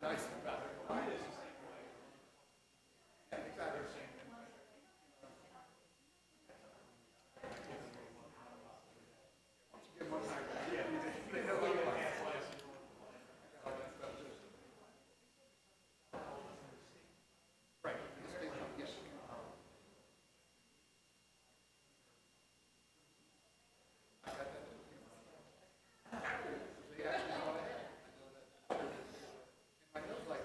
Nice. Yeah, exactly. Right. Yes. They actually want to have. I know that. In my notes, like,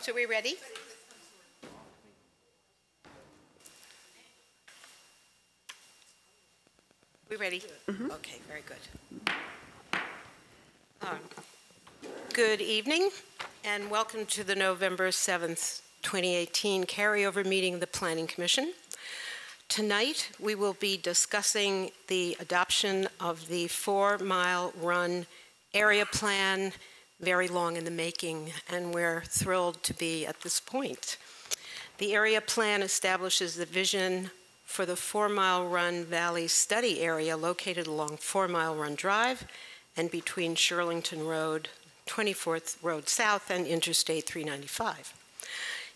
So we ready? We ready? Okay, very good. Good evening, and welcome to the November 7th, 2018 carryover meeting of the Planning Commission. Tonight, we will be discussing the adoption of the 4-mile run area plan, very long in the making, and we're thrilled to be at this point. The area plan establishes the vision for the 4-mile run valley study area located along 4-mile run drive and between Shirlington Road, 24th Road South, and Interstate 395.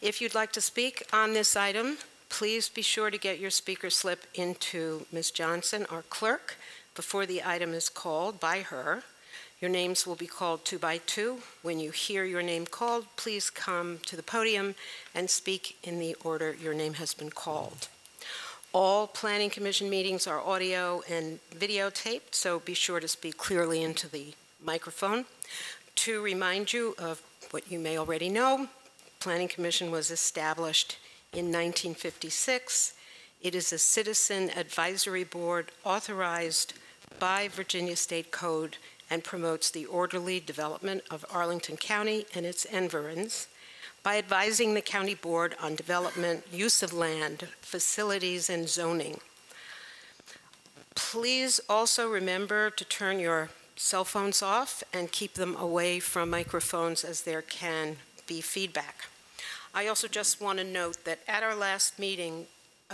If you'd like to speak on this item, please be sure to get your speaker slip into Ms. Johnson, our clerk, before the item is called by her. Your names will be called 2 by 2. When you hear your name called, please come to the podium and speak in the order your name has been called. All Planning Commission meetings are audio and videotaped, so be sure to speak clearly into the microphone. To remind you of what you may already know, Planning Commission was established in 1956. It is a citizen advisory board authorized by Virginia State Code and promotes the orderly development of Arlington County and its environs by advising the county board on development, use of land, facilities, and zoning. Please also remember to turn your cell phones off and keep them away from microphones, as there can be feedback. I also just want to note that at our last meeting,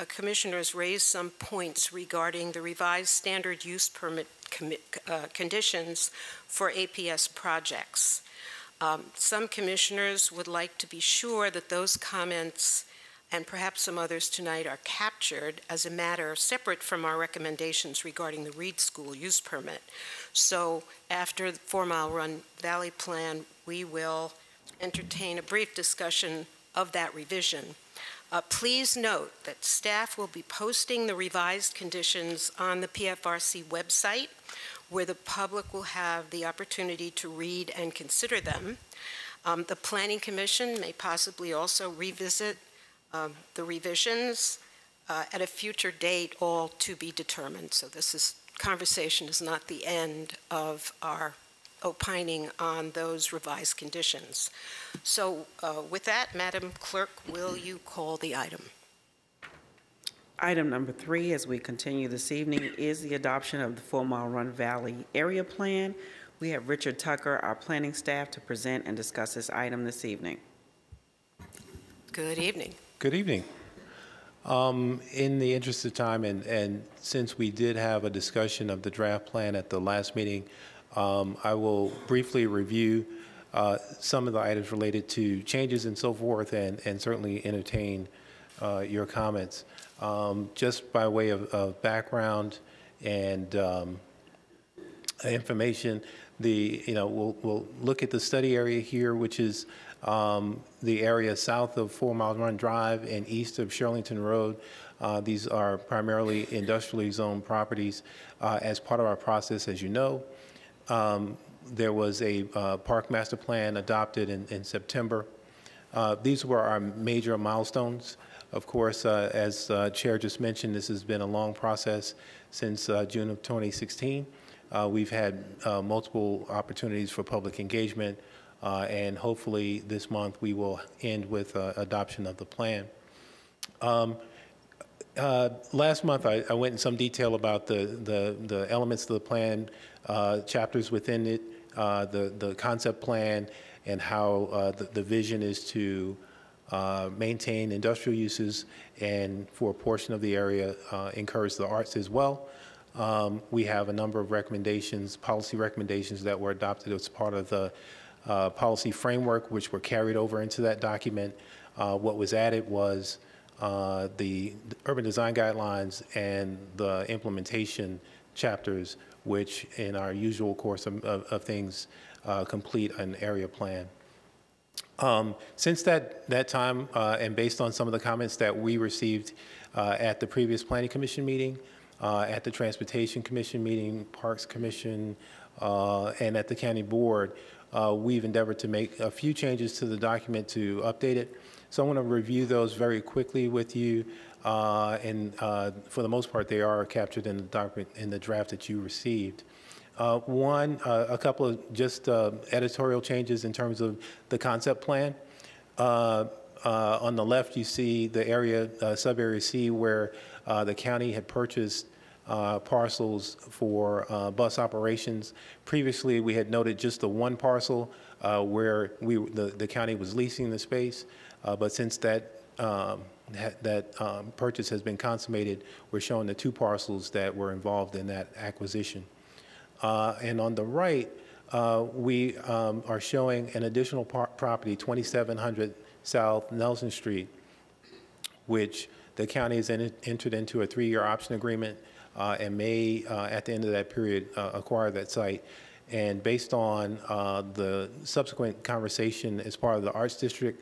commissioners raised some points regarding the revised standard use permit conditions for APS projects. Some commissioners would like to be sure that those comments, and perhaps some others tonight, are captured as a matter separate from our recommendations regarding the Reed School use permit. So after the 4-mile run valley plan, we will entertain a brief discussion of that revision. Please note that staff will be posting the revised conditions on the PFRC website, where the public will have the opportunity to read and consider them. The Planning Commission may possibly also revisit the revisions at a future date, all to be determined. So this conversation is not the end of our opining on those revised conditions. So with that, Madam Clerk, will you call the item? Item number 3, as we continue this evening, is the adoption of the 4-mile run valley area plan. We have Richard Tucker, our planning staff, to present and discuss this item this evening. Good evening. Good evening. In the interest of time, and since we did have a discussion of the draft plan at the last meeting, I will briefly review some of the items related to changes and so forth, and certainly entertain your comments. Just by way of background and information, we'll look at the study area here, which is the area south of 4-mile run drive and east of Shirlington Road. These are primarily industrially zoned properties. As part of our process, as you know, there was a park master plan adopted in September. These were our major milestones. Of course, as Chair just mentioned, this has been a long process since June of 2016. We've had multiple opportunities for public engagement, and hopefully this month we will end with adoption of the plan. Last month I went in some detail about the elements of the plan, chapters within it, the concept plan, and how the vision is to maintain industrial uses, and for a portion of the area encourage the arts as well. We have a number of recommendations, policy recommendations, that were adopted as part of the policy framework, which were carried over into that document. What was added was the urban design guidelines and the implementation chapters, which in our usual course of things complete an area plan. Since that time, and based on some of the comments that we received at the previous Planning Commission meeting, at the Transportation Commission meeting, Parks Commission, and at the County Board, we've endeavored to make a few changes to the document to update it. So I want to review those very quickly with you. For the most part, they are captured in the document, in the draft that you received. A couple of just editorial changes in terms of the concept plan. On the left, you see the area, sub-area C, where the county had purchased parcels for bus operations. Previously, we had noted just the one parcel where the county was leasing the space, but since that purchase has been consummated, we're showing the two parcels that were involved in that acquisition. And on the right, we are showing an additional property, 2700 South Nelson Street, which the county has entered into a 3-year option agreement and may, at the end of that period, acquire that site. And based on the subsequent conversation as part of the Arts District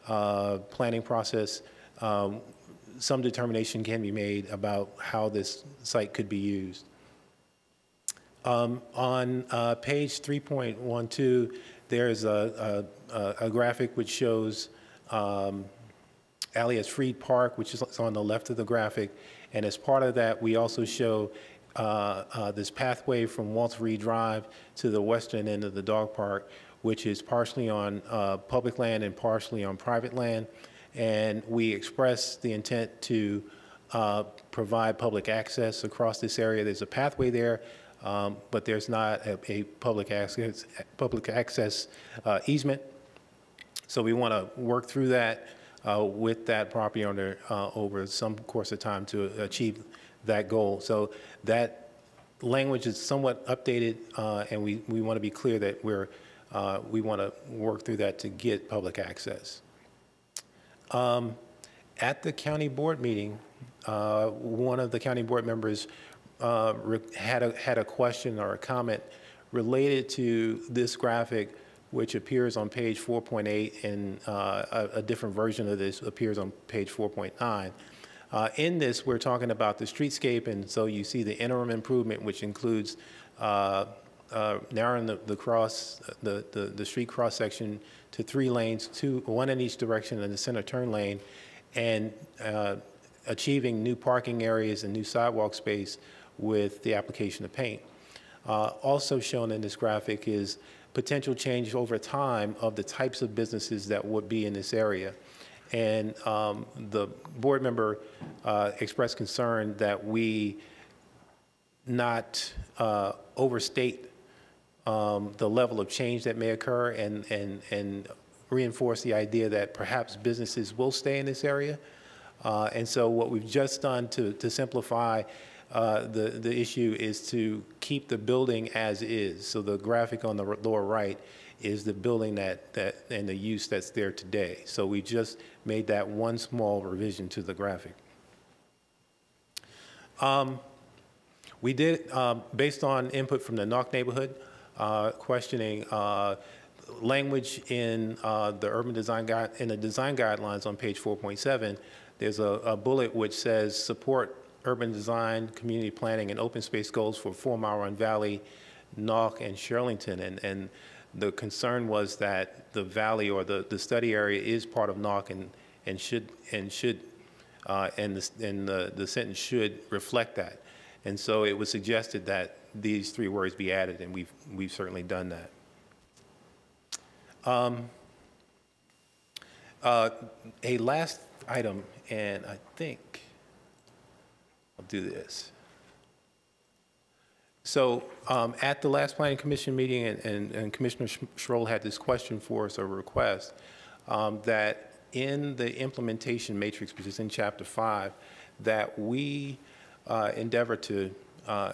planning process, some determination can be made about how this site could be used. On page 3.12, there's a graphic which shows Alias Freed Park, which is on the left of the graphic. And as part of that, we also show this pathway from Walter Reed Drive to the western end of the dog park, which is partially on public land and partially on private land. And we express the intent to provide public access across this area. There's a pathway there, but there's not a public access easement. So we want to work through that with that property owner over some course of time to achieve that goal. So that language is somewhat updated, and we want to be clear that we want to work through that to get public access. At the county board meeting, one of the county board members had a question or a comment related to this graphic, which appears on page 4.8, and a different version of this appears on page 4.9. In this, we're talking about the streetscape, and so you see the interim improvement, which includes narrowing the street cross section to 3 lanes, one in each direction in the center turn lane, and achieving new parking areas and new sidewalk space with the application of paint. Also shown in this graphic is potential change over time of the types of businesses that would be in this area. And the board member expressed concern that we not overstate the level of change that may occur and reinforce the idea that perhaps businesses will stay in this area. And so what we've just done to simplify the issue is to keep the building as is. So the graphic on the lower right is the building and the use that's there today. So we just made that one small revision to the graphic. We did, based on input from the Knock neighborhood, questioning language in the urban design guide, in the design guidelines on page 4.7, there's a bullet which says support urban design, community planning, and open space goals for 4 Mile Run Valley, Knock, and Shirlington. And the concern was that the valley or the study area is part of Knock and the sentence should reflect that. And so it was suggested that these 3 words be added, and we've certainly done that. A last item, and I think I'll do this. So at the last Planning Commission meeting, and Commissioner Schroll had this question for us, or request, that in the implementation matrix, which is in Chapter 5, that we endeavor to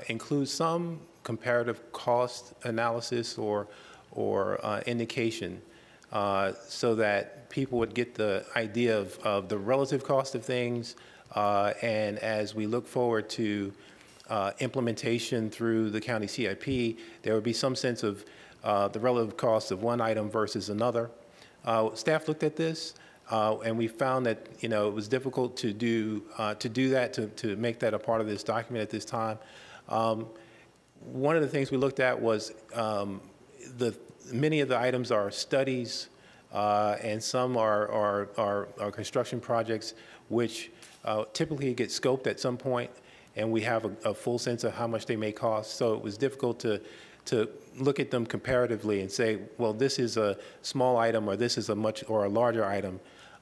include some comparative cost analysis or indication so that people would get the idea of the relative cost of things, and as we look forward to implementation through the county CIP, there would be some sense of the relative cost of one item versus another. Staff looked at this, and we found that it was difficult to do that, to make that a part of this document at this time. One of the things we looked at was many of the items are studies, and some are construction projects, which typically get scoped at some point, and we have a full sense of how much they may cost. So it was difficult to look at them comparatively and say, well, this is a small item, or this is a larger item,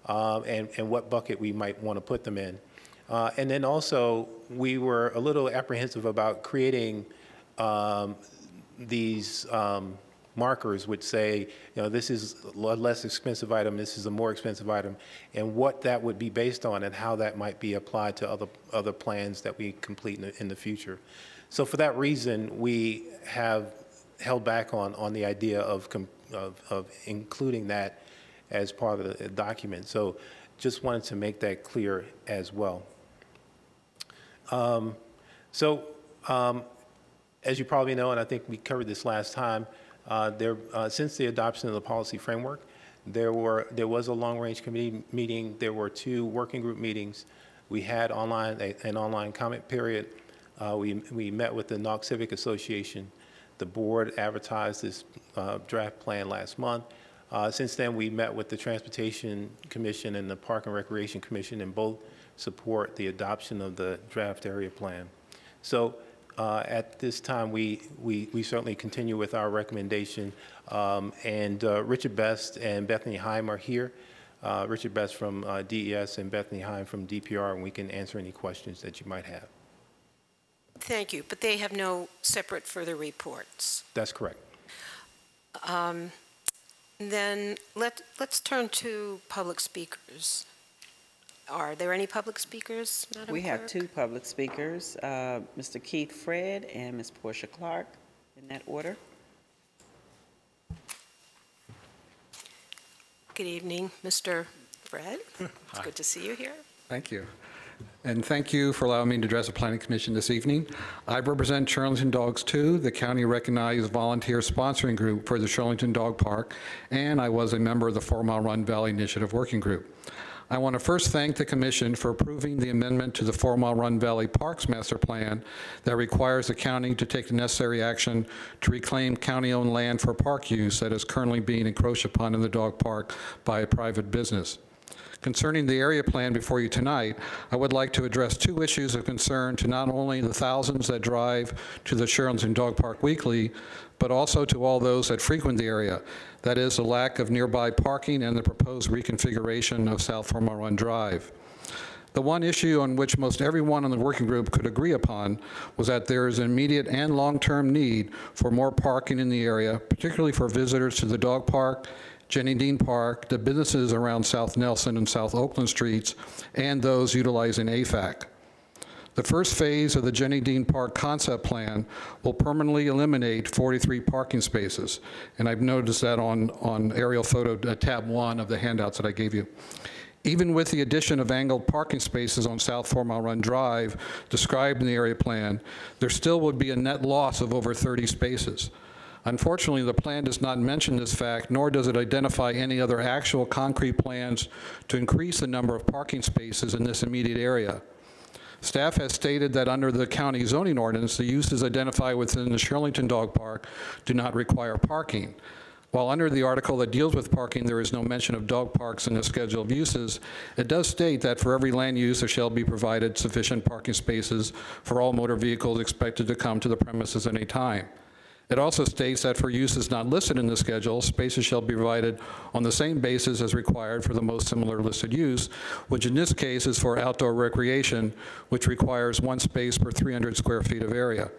and what bucket we might want to put them in. And then also, we were a little apprehensive about creating these markers which say, this is a less expensive item, this is a more expensive item, and what that would be based on and how that might be applied to other plans that we complete in the future. So for that reason, we have held back on the idea of including that as part of the document. So just wanted to make that clear as well. As you probably know, and I think we covered this last time, since the adoption of the policy framework, there was a long-range committee meeting. There were 2 working group meetings. We had an online comment period. We met with the Knox Civic Association. The board advertised this draft plan last month. Since then, we met with the Transportation Commission and the Park and Recreation Commission, and both support the adoption of the draft area plan. So at this time, we certainly continue with our recommendation. Richard Best and Bethany Heim are here. Richard Best from DES and Bethany Heim from DPR, and we can answer any questions that you might have. Thank you, but they have no separate further reports. That's correct. Then let's turn to public speakers. Are there any public speakers, Madam We have Clerk? 2 public speakers, Mr. Keith Fred and Ms. Portia Clark, in that order. Good evening, Mr. Fred. It's good to see you here. Thank you. And thank you for allowing me to address the Planning Commission this evening. I represent Shirlington Dogs 2, the county-recognized volunteer sponsoring group for the Shirlington Dog Park, and I was a member of the 4 Mile Run Valley Initiative Working Group. I want to first thank the Commission for approving the amendment to the 4 Mile Run Valley Parks Master Plan that requires the county to take the necessary action to reclaim county-owned land for park use that is currently being encroached upon in the dog park by a private business. Concerning the area plan before you tonight, I would like to address 2 issues of concern to not only the thousands that drive to the Shirlington Dog Park weekly, but also to all those that frequent the area. That is, the lack of nearby parking and the proposed reconfiguration of South 4 Mile Run Drive. The one issue on which most everyone on the working group could agree upon was that there is an immediate and long-term need for more parking in the area, particularly for visitors to the dog park, Jenny Dean Park, the businesses around South Nelson and South Oakland Streets, and those utilizing AFAC. The first phase of the Jenny Dean Park concept plan will permanently eliminate 43 parking spaces, and I've noticed that on aerial photo tab 1 of the handouts that I gave you. Even with the addition of angled parking spaces on South 4 Mile Run Drive described in the area plan, there still would be a net loss of over 30 spaces. Unfortunately, the plan does not mention this fact, nor does it identify any other actual concrete plans to increase the number of parking spaces in this immediate area. Staff has stated that under the county zoning ordinance, the uses identified within the Shirlington Dog Park do not require parking. While under the article that deals with parking, there is no mention of dog parks in the schedule of uses, it does state that for every land use, there shall be provided sufficient parking spaces for all motor vehicles expected to come to the premises at any time. It also states that for uses not listed in the schedule, spaces shall be provided on the same basis as required for the most similar listed use, which in this case is for outdoor recreation, which requires 1 space per 300 square feet of area.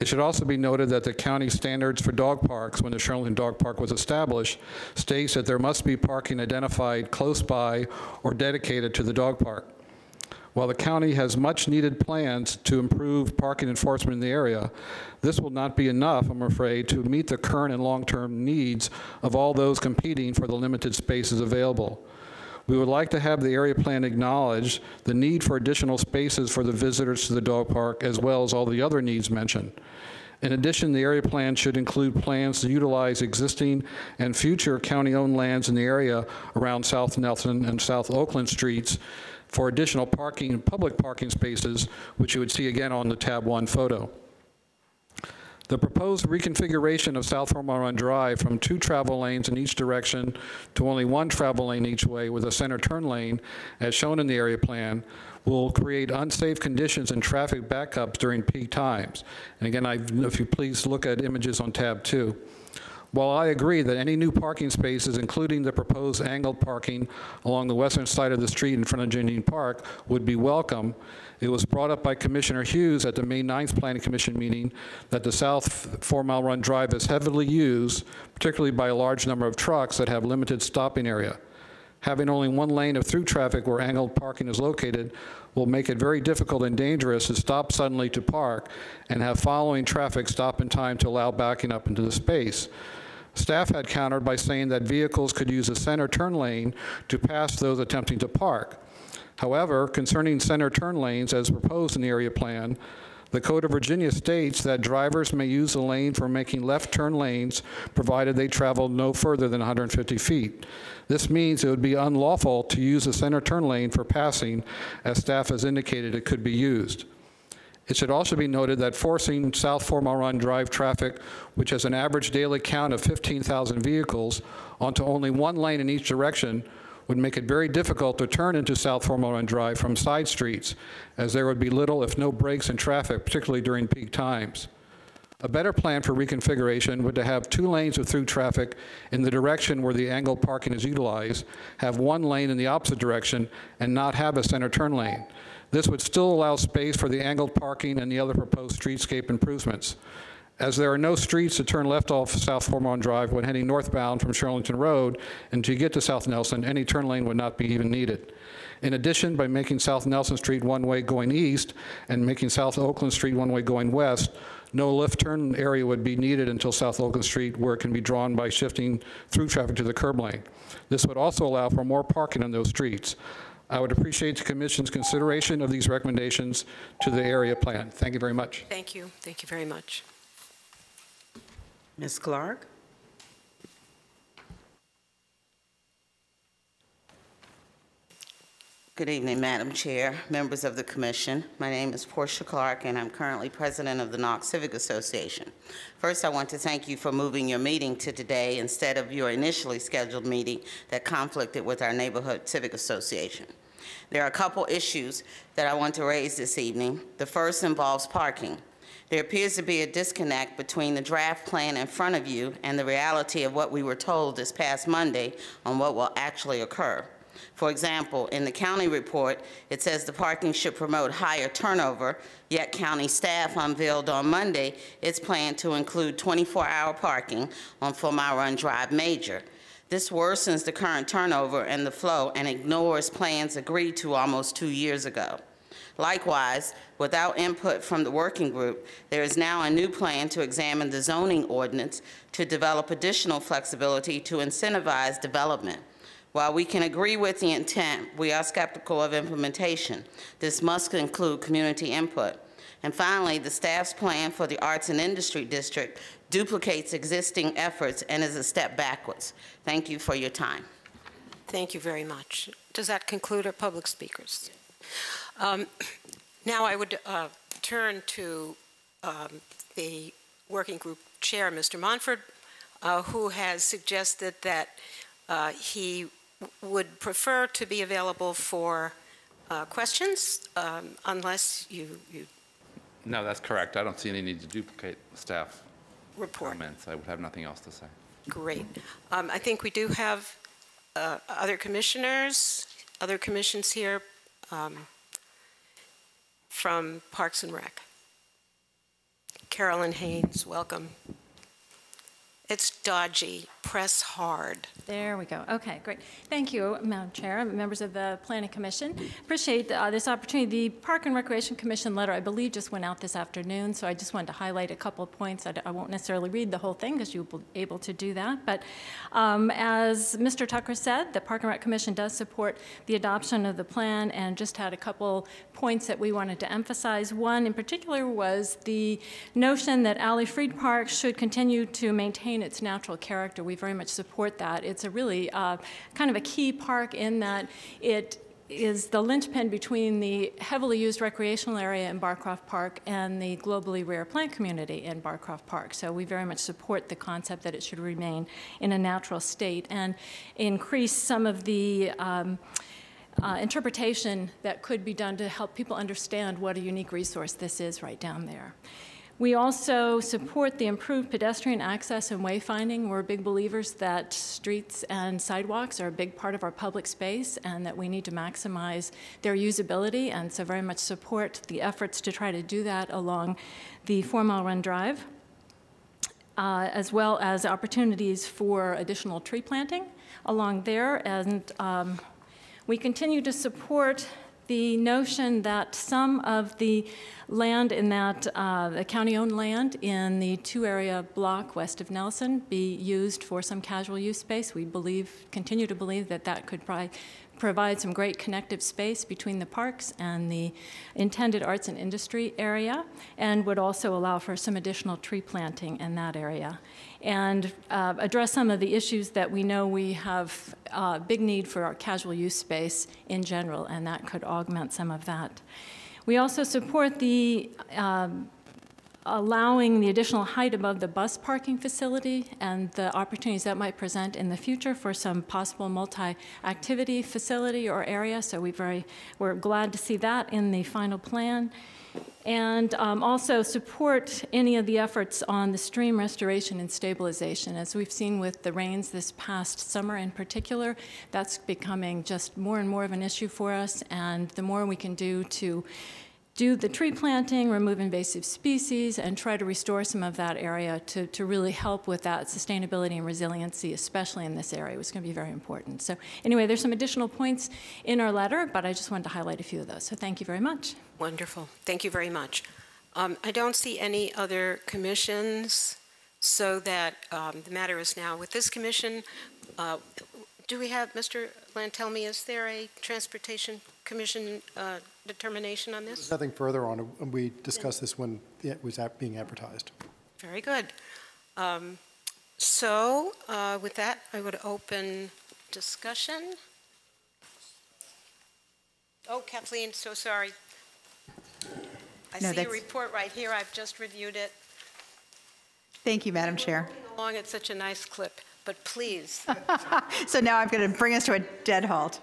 It should also be noted that the county standards for dog parks when the Shirlington Dog Park was established states that there must be parking identified close by or dedicated to the dog park. While the county has much needed plans to improve parking enforcement in the area, this will not be enough, I'm afraid, to meet the current and long-term needs of all those competing for the limited spaces available. We would like to have the area plan acknowledge the need for additional spaces for the visitors to the dog park, as well as all the other needs mentioned. In addition, the area plan should include plans to utilize existing and future county-owned lands in the area around South Nelson and South Oakland Streets for additional parking, public parking spaces, which you would see again on the tab 1 photo. The proposed reconfiguration of South Four Mile Run Drive from 2 travel lanes in each direction to only 1 travel lane each way with a center turn lane, as shown in the area plan, will create unsafe conditions and traffic backups during peak times. And again, if you please look at images on tab 2. While I agree that any new parking spaces, including the proposed angled parking along the western side of the street in front of Janine Park, would be welcome, it was brought up by Commissioner Hughes at the May 9th Planning Commission meeting that the South 4 Mile Run Drive is heavily used, particularly by a large number of trucks that have limited stopping area. Having only 1 lane of through traffic where angled parking is located will make it very difficult and dangerous to stop suddenly to park and have following traffic stop in time to allow backing up into the space. Staff had countered by saying that vehicles could use a center turn lane to pass those attempting to park. However, concerning center turn lanes as proposed in the area plan, the Code of Virginia states that drivers may use the lane for making left turn lanes provided they travel no further than 150 feet. This means it would be unlawful to use the center turn lane for passing, as staff has indicated it could be used. It should also be noted that forcing South 4 Mile Run Drive traffic, which has an average daily count of 15,000 vehicles, onto only 1 lane in each direction would make it very difficult to turn into South 4 Mile Run Drive from side streets, as there would be little, if no, breaks in traffic, particularly during peak times. A better plan for reconfiguration would to have 2 lanes of through traffic in the direction where the angled parking is utilized, have 1 lane in the opposite direction, and not have a center turn lane. This would still allow space for the angled parking and the other proposed streetscape improvements. As there are no streets to turn left off South 4 Mile Drive when heading northbound from Arlington Road, and to get to South Nelson, any turn lane would not be even needed. In addition, by making South Nelson Street one-way going east and making South Oakland Street one-way going west, no left turn area would be needed until South Oakland Street, where it can be drawn by shifting through traffic to the curb lane. This would also allow for more parking on those streets. I would appreciate the Commission's consideration of these recommendations to the area plan. Thank you very much. Thank you. Thank you very much. Ms. Clark? Good evening, Madam Chair, members of the Commission. My name is Portia Clark, and I'm currently president of the Knox Civic Association. First, I want to thank you for moving your meeting to today instead of your initially scheduled meeting that conflicted with our Neighborhood Civic Association. There are a couple issues that I want to raise this evening. The first involves parking. There appears to be a disconnect between the draft plan in front of you and the reality of what we were told this past Monday on what will actually occur. For example, in the county report, it says the parking should promote higher turnover, yet county staff unveiled on Monday its plan to include 24-hour parking on 4 Mile Run Drive Major. This worsens the current turnover and the flow and ignores plans agreed to almost 2 years ago. Likewise, without input from the working group, there is now a new plan to examine the zoning ordinance to develop additional flexibility to incentivize development. While we can agree with the intent, we are skeptical of implementation. This must include community input. And finally, the staff's plan for the Arts and Industry District duplicates existing efforts and is a step backwards. Thank you for your time. Thank you very much. Does that conclude our public speakers? Now I would turn to the working group chair, Mr. Monfort, who has suggested that he would prefer to be available for questions, unless you No, that's correct. I don't see any need to duplicate staff report. comments. I would have nothing else to say. Great. I think we do have other commissioners, other commissions here from Parks and Rec. Carolyn Haynes, welcome. It's dodgy. Press hard. There we go. Okay, great. Thank you, Madam Chair, members of the Planning Commission. Appreciate this opportunity. The Park and Recreation Commission letter, I believe, just went out this afternoon, so I just wanted to highlight a couple of points. I won't necessarily read the whole thing because you'll be able to do that. But as Mr. Tucker said, the Park and Rec Commission does support the adoption of the plan and just had a couple points that we wanted to emphasize. One in particular was the notion that Alley Freed Park should continue to maintain its natural character. We very much support that. It's a really kind of a key park in that it is the linchpin between the heavily used recreational area in Barcroft Park and the globally rare plant community in Barcroft Park. So we very much support the concept that it should remain in a natural state and increase some of the interpretation that could be done to help people understand what a unique resource this is right down there. We also support the improved pedestrian access and wayfinding. We're big believers that streets and sidewalks are a big part of our public space and that we need to maximize their usability, and so very much support the efforts to try to do that along the 4 Mile Run Drive, as well as opportunities for additional tree planting along there. And we continue to support the notion that some of the land in that, the county-owned land in the 2-area block west of Nelson be used for some casual use space. We continue to believe that that could provide some great connective space between the parks and the intended arts and industry area, and would also allow for some additional tree planting in that area, and address some of the issues that we know we have big need for our casual use space in general, and that could augment some of that. We also support the allowing the additional height above the bus parking facility and the opportunities that might present in the future for some possible multi-activity facility or area. So we're glad to see that in the final plan. And also support any of the efforts on the stream restoration and stabilization. As we've seen with the rains this past summer in particular, that's becoming just more and more of an issue for us, and the more we can do to do the tree planting, remove invasive species, and try to restore some of that area to really help with that sustainability and resiliency, especially in this area, which is going to be very important. So anyway, there's some additional points in our letter, but I just wanted to highlight a few of those. So thank you very much. Wonderful. Thank you very much. I don't see any other commissions, so that the matter is now with this commission. Do we have, Mr. Lantelmi, is there a Transportation Commission determination on this? There's nothing further on it. We discussed this when it was being advertised. Very good. So with that, I would open discussion. Oh, Kathleen, so sorry. I see your report right here. I've just reviewed it. Thank you, Madam Chair. Moving along at such a nice clip, but please. So now I'm going to bring us to a dead halt.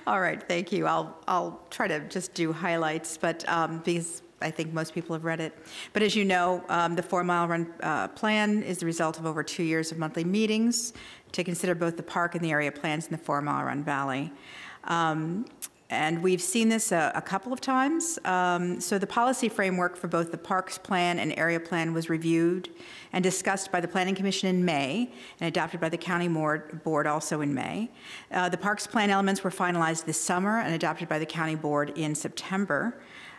All right, thank you. I'll try to just do highlights, but because I think most people have read it. But as you know, the 4 Mile Run plan is the result of over 2 years of monthly meetings to consider both the park and the area plans in the 4 Mile Run Valley. And we've seen this a couple of times. So the policy framework for both the Parks Plan and Area Plan was reviewed and discussed by the Planning Commission in May and adopted by the County Board also in May. The Parks Plan elements were finalized this summer and adopted by the County Board in September.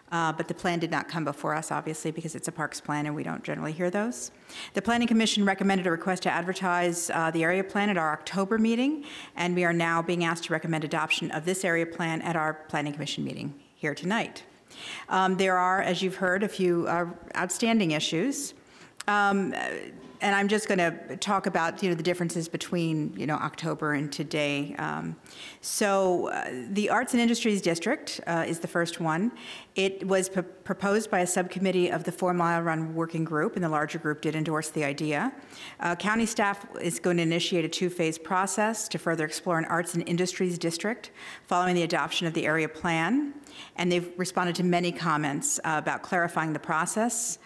But the plan did not come before us, obviously, because it's a Parks Plan and we don't generally hear those. The Planning Commission recommended a request to advertise the area plan at our October meeting, and we are now being asked to recommend adoption of this area plan at our Planning Commission meeting here tonight. There are, as you've heard, a few outstanding issues. And I'm just going to talk about, the differences between, October and today. So the Arts and Industries District is the first one. It was proposed by a subcommittee of the 4 Mile Run Working Group, and the larger group did endorse the idea. County staff is going to initiate a 2-phase process to further explore an Arts and Industries District following the adoption of the area plan. And they've responded to many comments about clarifying the process.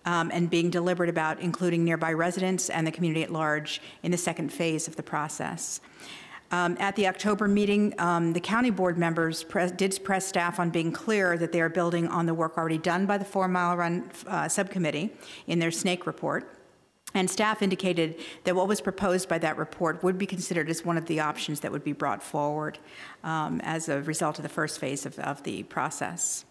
And being deliberate about including nearby residents and the community at large in the second phase of the process. At the October meeting, the county board members did press staff on being clear that they are building on the work already done by the 4 Mile Run subcommittee in their snake report. And staff indicated that what was proposed by that report would be considered as one of the options that would be brought forward as a result of the first phase of the process.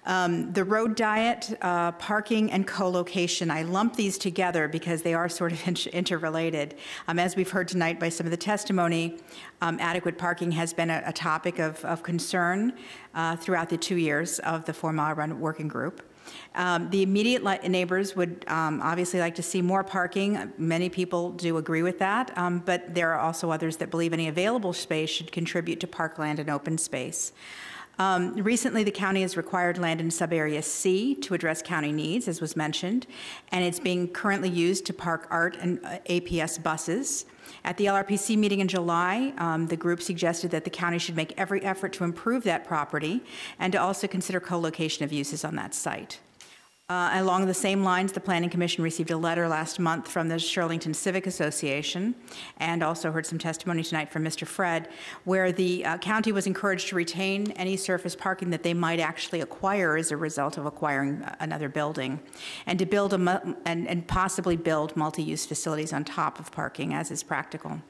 The road diet, parking, and co-location, I lump these together because they are sort of interrelated. As we've heard tonight by some of the testimony, adequate parking has been a topic of concern throughout the 2 years of the 4 Mile Run Working Group. The immediate neighbors would obviously like to see more parking. Many people do agree with that, but there are also others that believe any available space should contribute to parkland and open space. Recently, the county has required land in subarea C to address county needs, as was mentioned, and it's being currently used to park ART and APS buses. At the LRPC meeting in July, the group suggested that the county should make every effort to improve that property and to also consider co-location of uses on that site. Along the same lines, the Planning Commission received a letter last month from the Arlington Civic Association, and also heard some testimony tonight from Mr. Fred, where the county was encouraged to retain any surface parking that they might actually acquire as a result of acquiring another building, and to build and possibly build multi-use facilities on top of parking as is practical.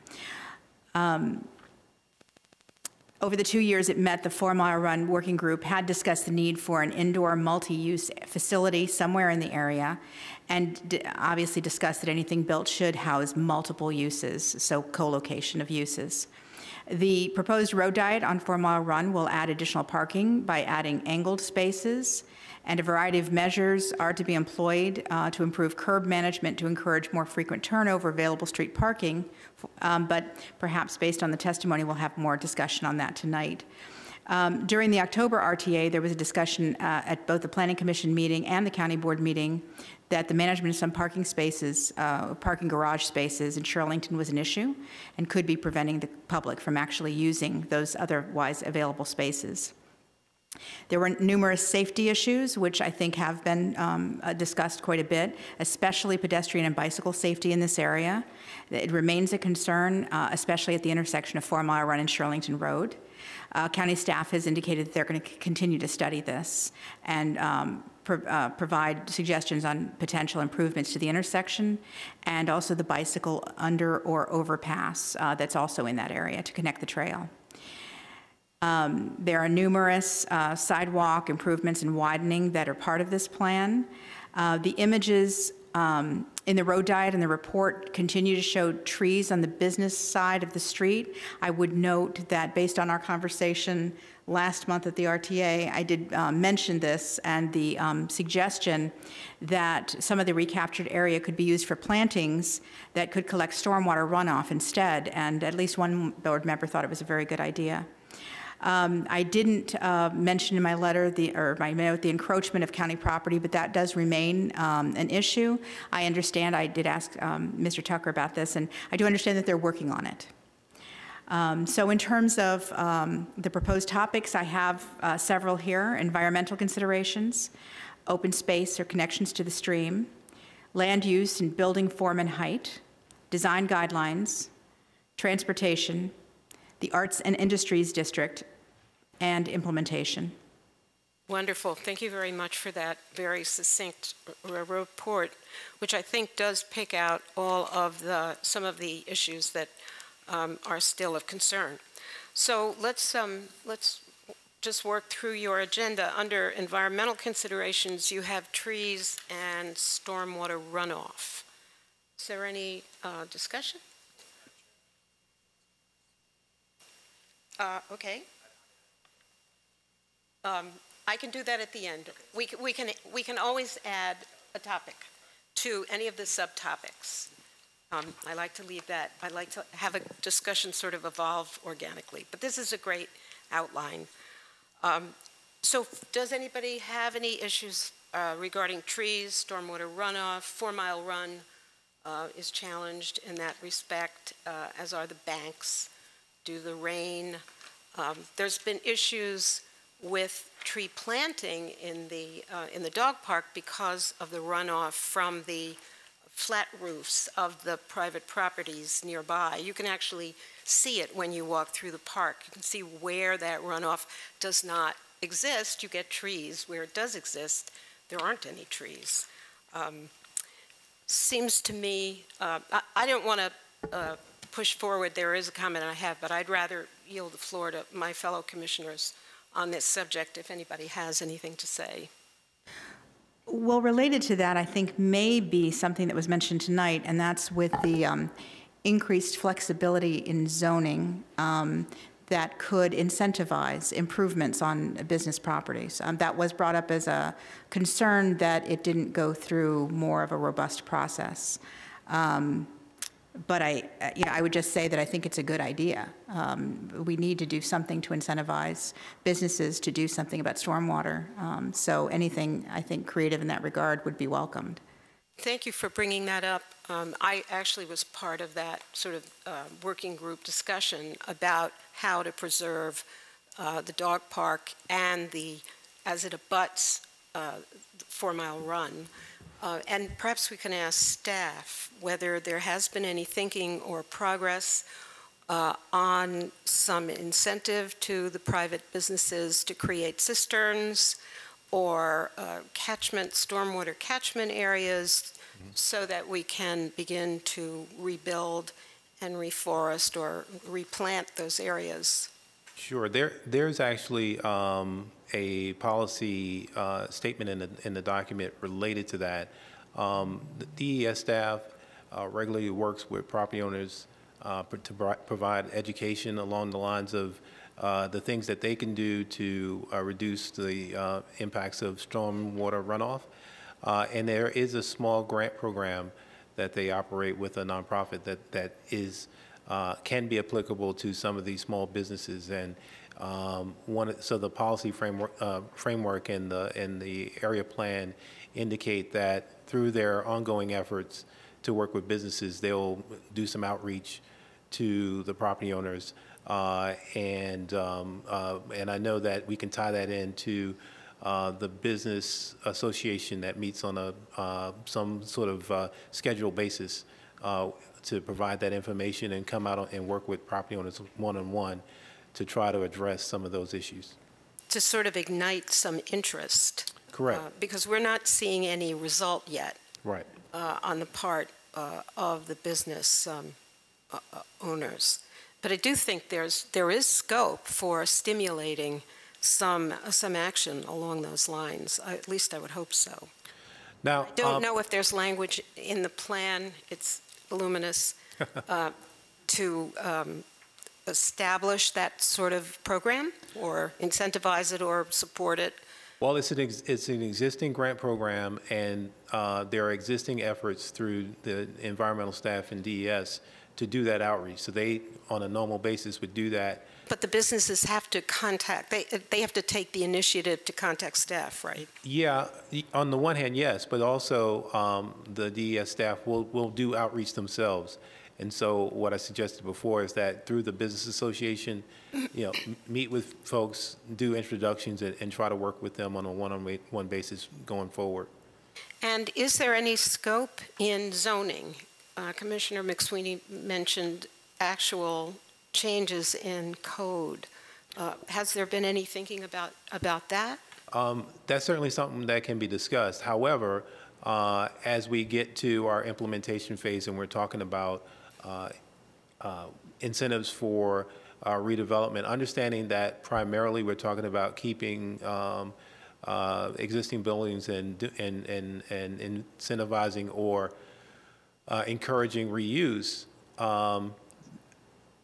Over the 2 years it met, the 4 Mile Run Working Group had discussed the need for an indoor multi-use facility somewhere in the area, and obviously discussed that anything built should house multiple uses, so co-location of uses. The proposed road diet on 4 Mile Run will add additional parking by adding angled spaces, and a variety of measures are to be employed to improve curb management to encourage more frequent turnover available street parking, but perhaps based on the testimony, we'll have more discussion on that tonight. During the October RTA, there was a discussion at both the Planning Commission meeting and the County Board meeting that the management of some parking spaces, parking garage spaces in Arlington was an issue and could be preventing the public from actually using those otherwise available spaces. There were numerous safety issues, which I think have been discussed quite a bit, especially pedestrian and bicycle safety in this area. It remains a concern, especially at the intersection of 4 Mile Run and Arlington Road. County staff has indicated that they're going to continue to study this and provide suggestions on potential improvements to the intersection and also the bicycle under or overpass that's also in that area to connect the trail. There are numerous sidewalk improvements and widening that are part of this plan. The images in the road diet and the report continue to show trees on the business side of the street. I would note that based on our conversation last month at the RTA, I did mention this and the suggestion that some of the recaptured area could be used for plantings that could collect stormwater runoff instead, and at least one board member thought it was a very good idea. I didn't mention in my letter or my note the encroachment of county property, but that does remain an issue. I understand, I did ask Mr. Tucker about this, and I do understand that they're working on it. So in terms of the proposed topics, I have several here: environmental considerations, open space or connections to the stream, land use and building form and height, design guidelines, transportation, the Arts and Industries District, and implementation. Wonderful. Thank you very much for that very succinct report, which I think does pick out all of some of the issues that are still of concern. So let's just work through your agenda. Under environmental considerations, you have trees and stormwater runoff. Is there any discussion? Okay. I can do that at the end. We can always add a topic to any of the subtopics. I like to leave that. I like to have a discussion sort of evolve organically. But this is a great outline. So does anybody have any issues regarding trees, stormwater runoff? 4 Mile Run is challenged in that respect, as are the banks. Due to the rain. There's been issues with tree planting in the dog park because of the runoff from the flat roofs of the private properties nearby. You can actually see it when you walk through the park. You can see where that runoff does not exist. You get trees. Where it does exist, there aren't any trees. Seems to me, I don't want to push forward. There is a comment I have, but I'd rather yield the floor to my fellow commissioners on this subject if anybody has anything to say. Well, related to that, I think may be something that was mentioned tonight, and that's with the increased flexibility in zoning. that could incentivize improvements on business properties. That was brought up as a concern that it didn't go through more of a robust process. But I would just say that I think it's a good idea. We need to do something to incentivize businesses to do something about stormwater. So anything, I think, creative in that regard would be welcomed. Thank you for bringing that up. I actually was part of that sort of working group discussion about how to preserve the dog park and as it abuts the 4 Mile Run. And perhaps we can ask staff whether there has been any thinking or progress on some incentive to the private businesses to create cisterns or stormwater catchment areas so that we can begin to rebuild and reforest or replant those areas. Sure. There's actually a policy statement in the document related to that. The DES staff regularly works with property owners to provide education along the lines of the things that they can do to reduce the impacts of stormwater runoff. And there is a small grant program that they operate with a nonprofit that is can be applicable to some of these small businesses. And so the policy framework and the area plan indicate that through their ongoing efforts to work with businesses, they'll do some outreach to the property owners. And I know that we can tie that into the business association that meets on some sort of scheduled basis to provide that information and come out and work with property owners one-on-one to try to address some of those issues. To sort of ignite some interest. Correct. Because we're not seeing any result yet. Right. On the part of the business owners. But I do think there is scope for stimulating some action along those lines. At least I would hope so. Now, I don't know if there's language in the plan, it's voluminous, to establish that sort of program or incentivize it or support it. Well, it's an existing grant program, and there are existing efforts through the environmental staff and DES to do that outreach. So they, on a normal basis, would do that. But the businesses have to they have to take the initiative to contact staff, right? Yeah, on the one hand, yes, but also the DES staff will do outreach themselves. And so what I suggested before is that through the business association, meet with folks, do introductions, and try to work with them on a one-on-one basis going forward. And is there any scope in zoning? Commissioner McSweeney mentioned actual changes in code. Has there been any thinking about that? That's certainly something that can be discussed. However, as we get to our implementation phase and we're talking about incentives for redevelopment, understanding that primarily we're talking about keeping existing buildings and incentivizing or encouraging reuse,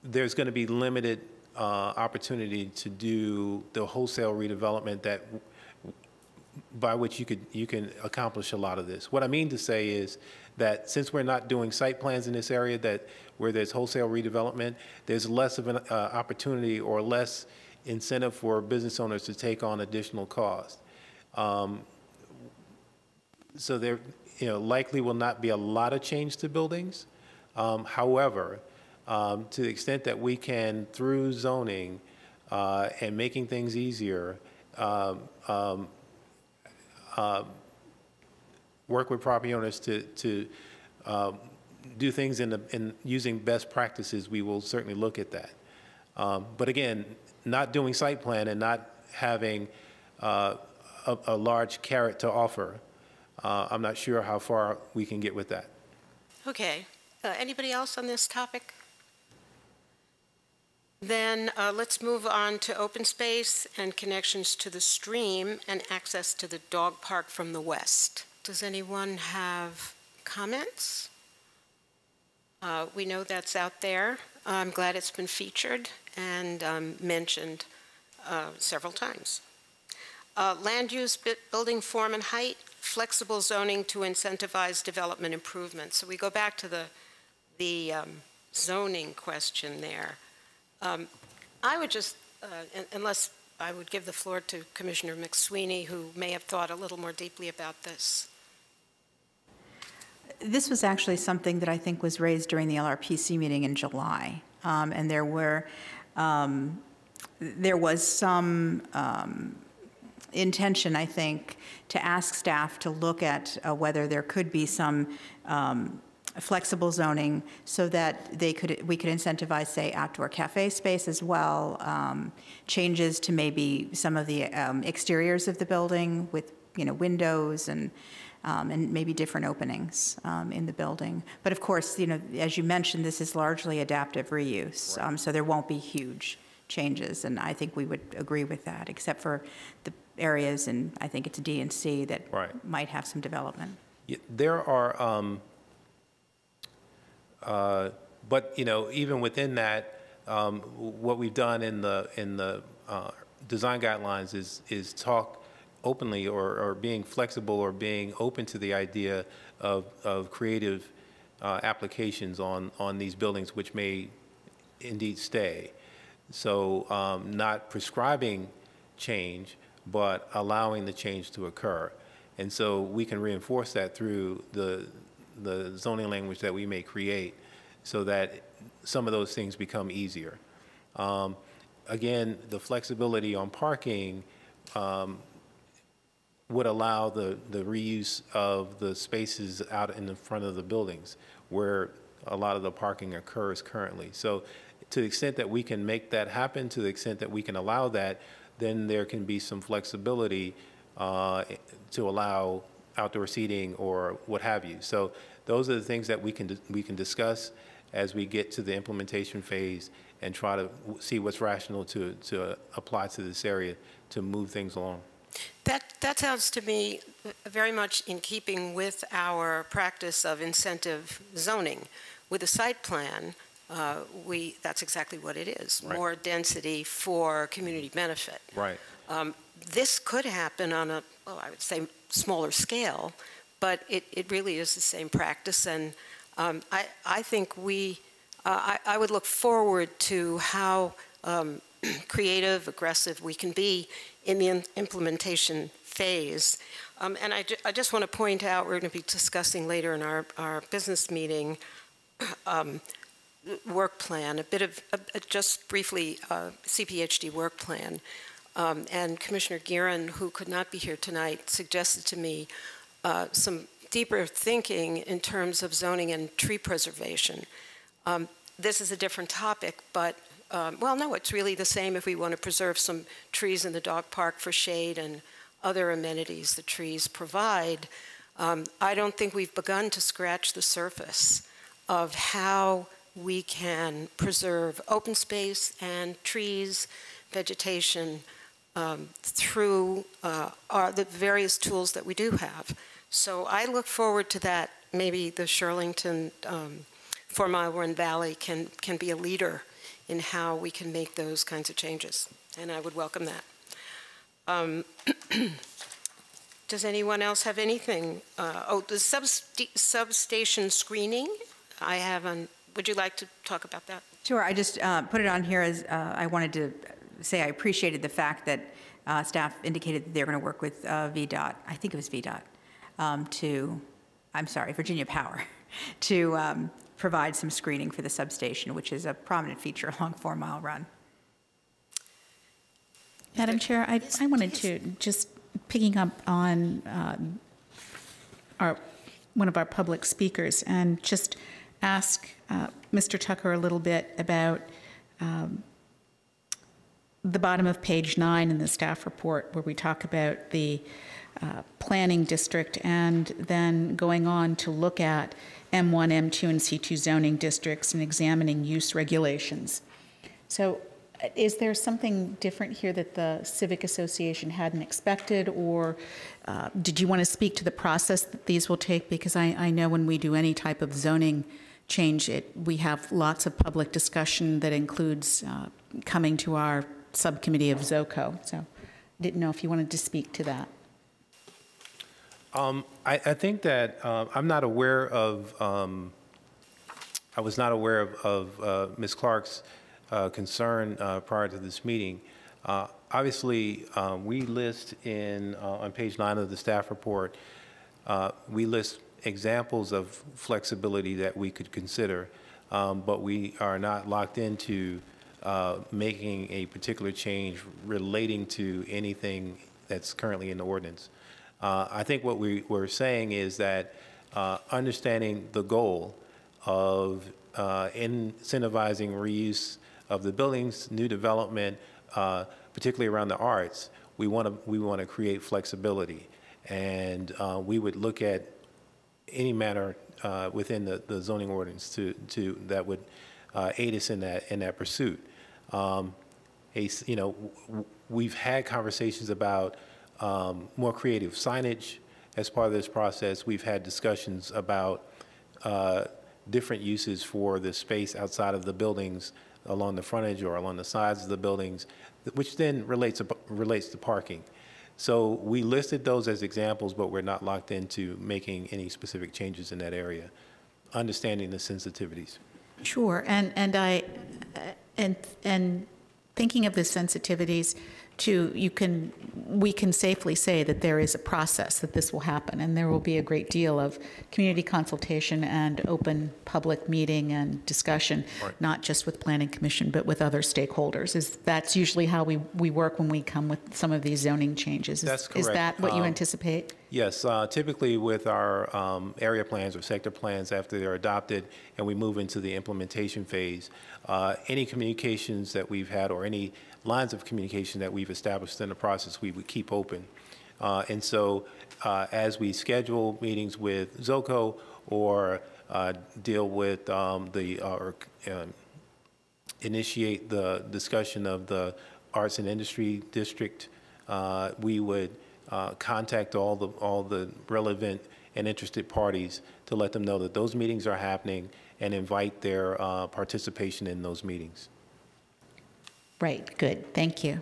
there's going to be limited opportunity to do the wholesale redevelopment by which you can accomplish a lot of this. What I mean to say is that since we're not doing site plans in this area where there's wholesale redevelopment, there's less of an opportunity or less incentive for business owners to take on additional cost. So there likely will not be a lot of change to buildings. However, to the extent that we can, through zoning and making things easier, work with property owners to do things in using best practices, we will certainly look at that. But again, not doing site plan and not having a large carrot to offer, I'm not sure how far we can get with that. Okay. Anybody else on this topic? Then let's move on to open space and connections to the stream and access to the dog park from the west. Does anyone have comments? We know that's out there. I'm glad it's been featured and mentioned several times. Land use, building form and height, flexible zoning to incentivize development improvements. So we go back to the zoning question there. I would just, unless I would give the floor to Commissioner McSweeney, who may have thought a little more deeply about this. This was actually something that I think was raised during the LRPC meeting in July, and there was some intention, I think, to ask staff to look at whether there could be some flexible zoning so that we could incentivize, say, outdoor cafe space as well, changes to maybe some of the exteriors of the building with, windows and maybe different openings in the building. But of course, as you mentioned, this is largely adaptive reuse, right. So there won't be huge changes, and I think we would agree with that, except for the areas, and I think it's D and C that right. might have some development. Yeah, there are, but even within that, what we've done in the design guidelines is talk openly or being flexible or being open to the idea of creative applications on these buildings, which may indeed stay. So not prescribing change, but allowing the change to occur. And so we can reinforce that through the zoning language that we may create so that some of those things become easier. Again, the flexibility on parking would allow the reuse of the spaces out in the front of the buildings where a lot of the parking occurs currently. So to the extent that we can make that happen, to the extent that we can allow that, then there can be some flexibility to allow outdoor seating or what have you. So those are the things that we can discuss as we get to the implementation phase and try to see what's rational to apply to this area to move things along. That sounds to me very much in keeping with our practice of incentive zoning. With a site plan, that's exactly what it is, right. More density for community benefit. Right. This could happen on a, well, I would say smaller scale, but it really is the same practice, and I think I would look forward to how creative, aggressive we can be in the implementation phase. And I just want to point out, we're going to be discussing later in our business meeting work plan, a bit of, just briefly, CPHD work plan. And Commissioner Guerin, who could not be here tonight, suggested to me some deeper thinking in terms of zoning and tree preservation. This is a different topic, but well, no, it's really the same if we want to preserve some trees in the dog park for shade and other amenities the trees provide. I don't think we've begun to scratch the surface of how we can preserve open space and trees, vegetation, through the various tools that we do have. So I look forward to that. Maybe the Shirlington 4 Mile Run Valley can be a leader in how we can make those kinds of changes, and I would welcome that. Does anyone else have anything? Oh, the substation screening, I have on, would you like to talk about that? Sure, I just put it on here as I wanted to say I appreciated the fact that staff indicated that they're going to work with VDOT, I think it was VDOT, Virginia Power, to provide some screening for the substation, which is a prominent feature along 4 Mile Run. Madam Chair, I wanted to, just picking up on one of our public speakers, and just ask Mr. Tucker a little bit about the bottom of page 9 in the staff report, where we talk about the planning district, and then going on to look at M1, M2, and C2 zoning districts and examining use regulations. So is there something different here that the Civic Association hadn't expected, or did you want to speak to the process that these will take? Because I know when we do any type of zoning change it. We have lots of public discussion that includes coming to our subcommittee of ZOCO. So didn't know if you wanted to speak to that. I think that I'm not aware of, I was not aware of Ms. Clark's concern prior to this meeting. Obviously, we list on page 9 of the staff report, we list examples of flexibility that we could consider, but we are not locked into making a particular change relating to anything that's currently in the ordinance. I think what we're saying is that understanding the goal of incentivizing reuse of the buildings, new development, particularly around the arts, we want to create flexibility, and we would look at any matter within the zoning ordinance to that would aid us in that pursuit. We've had conversations about more creative signage as part of this process. We've had discussions about different uses for the space outside of the buildings along the frontage or along the sides of the buildings, which then relates to parking. So we listed those as examples, but we're not locked into making any specific changes in that area, understanding the sensitivities. Sure, and thinking of the sensitivities too, we can safely say that there is a process that this will happen, and there will be a great deal of community consultation and open public meeting and discussion, right, not just with Planning Commission, but with other stakeholders. That's usually how we work when we come with some of these zoning changes. That's correct. Is that what you anticipate? Yes, typically with our area plans or sector plans, after they're adopted and we move into the implementation phase, any communications that we've had or any lines of communication that we've established in the process, we would keep open. And so as we schedule meetings with ZOCO or deal with initiate the discussion of the Arts and Industry District, we would contact all the relevant and interested parties to let them know that those meetings are happening and invite their participation in those meetings. Right, good, thank you.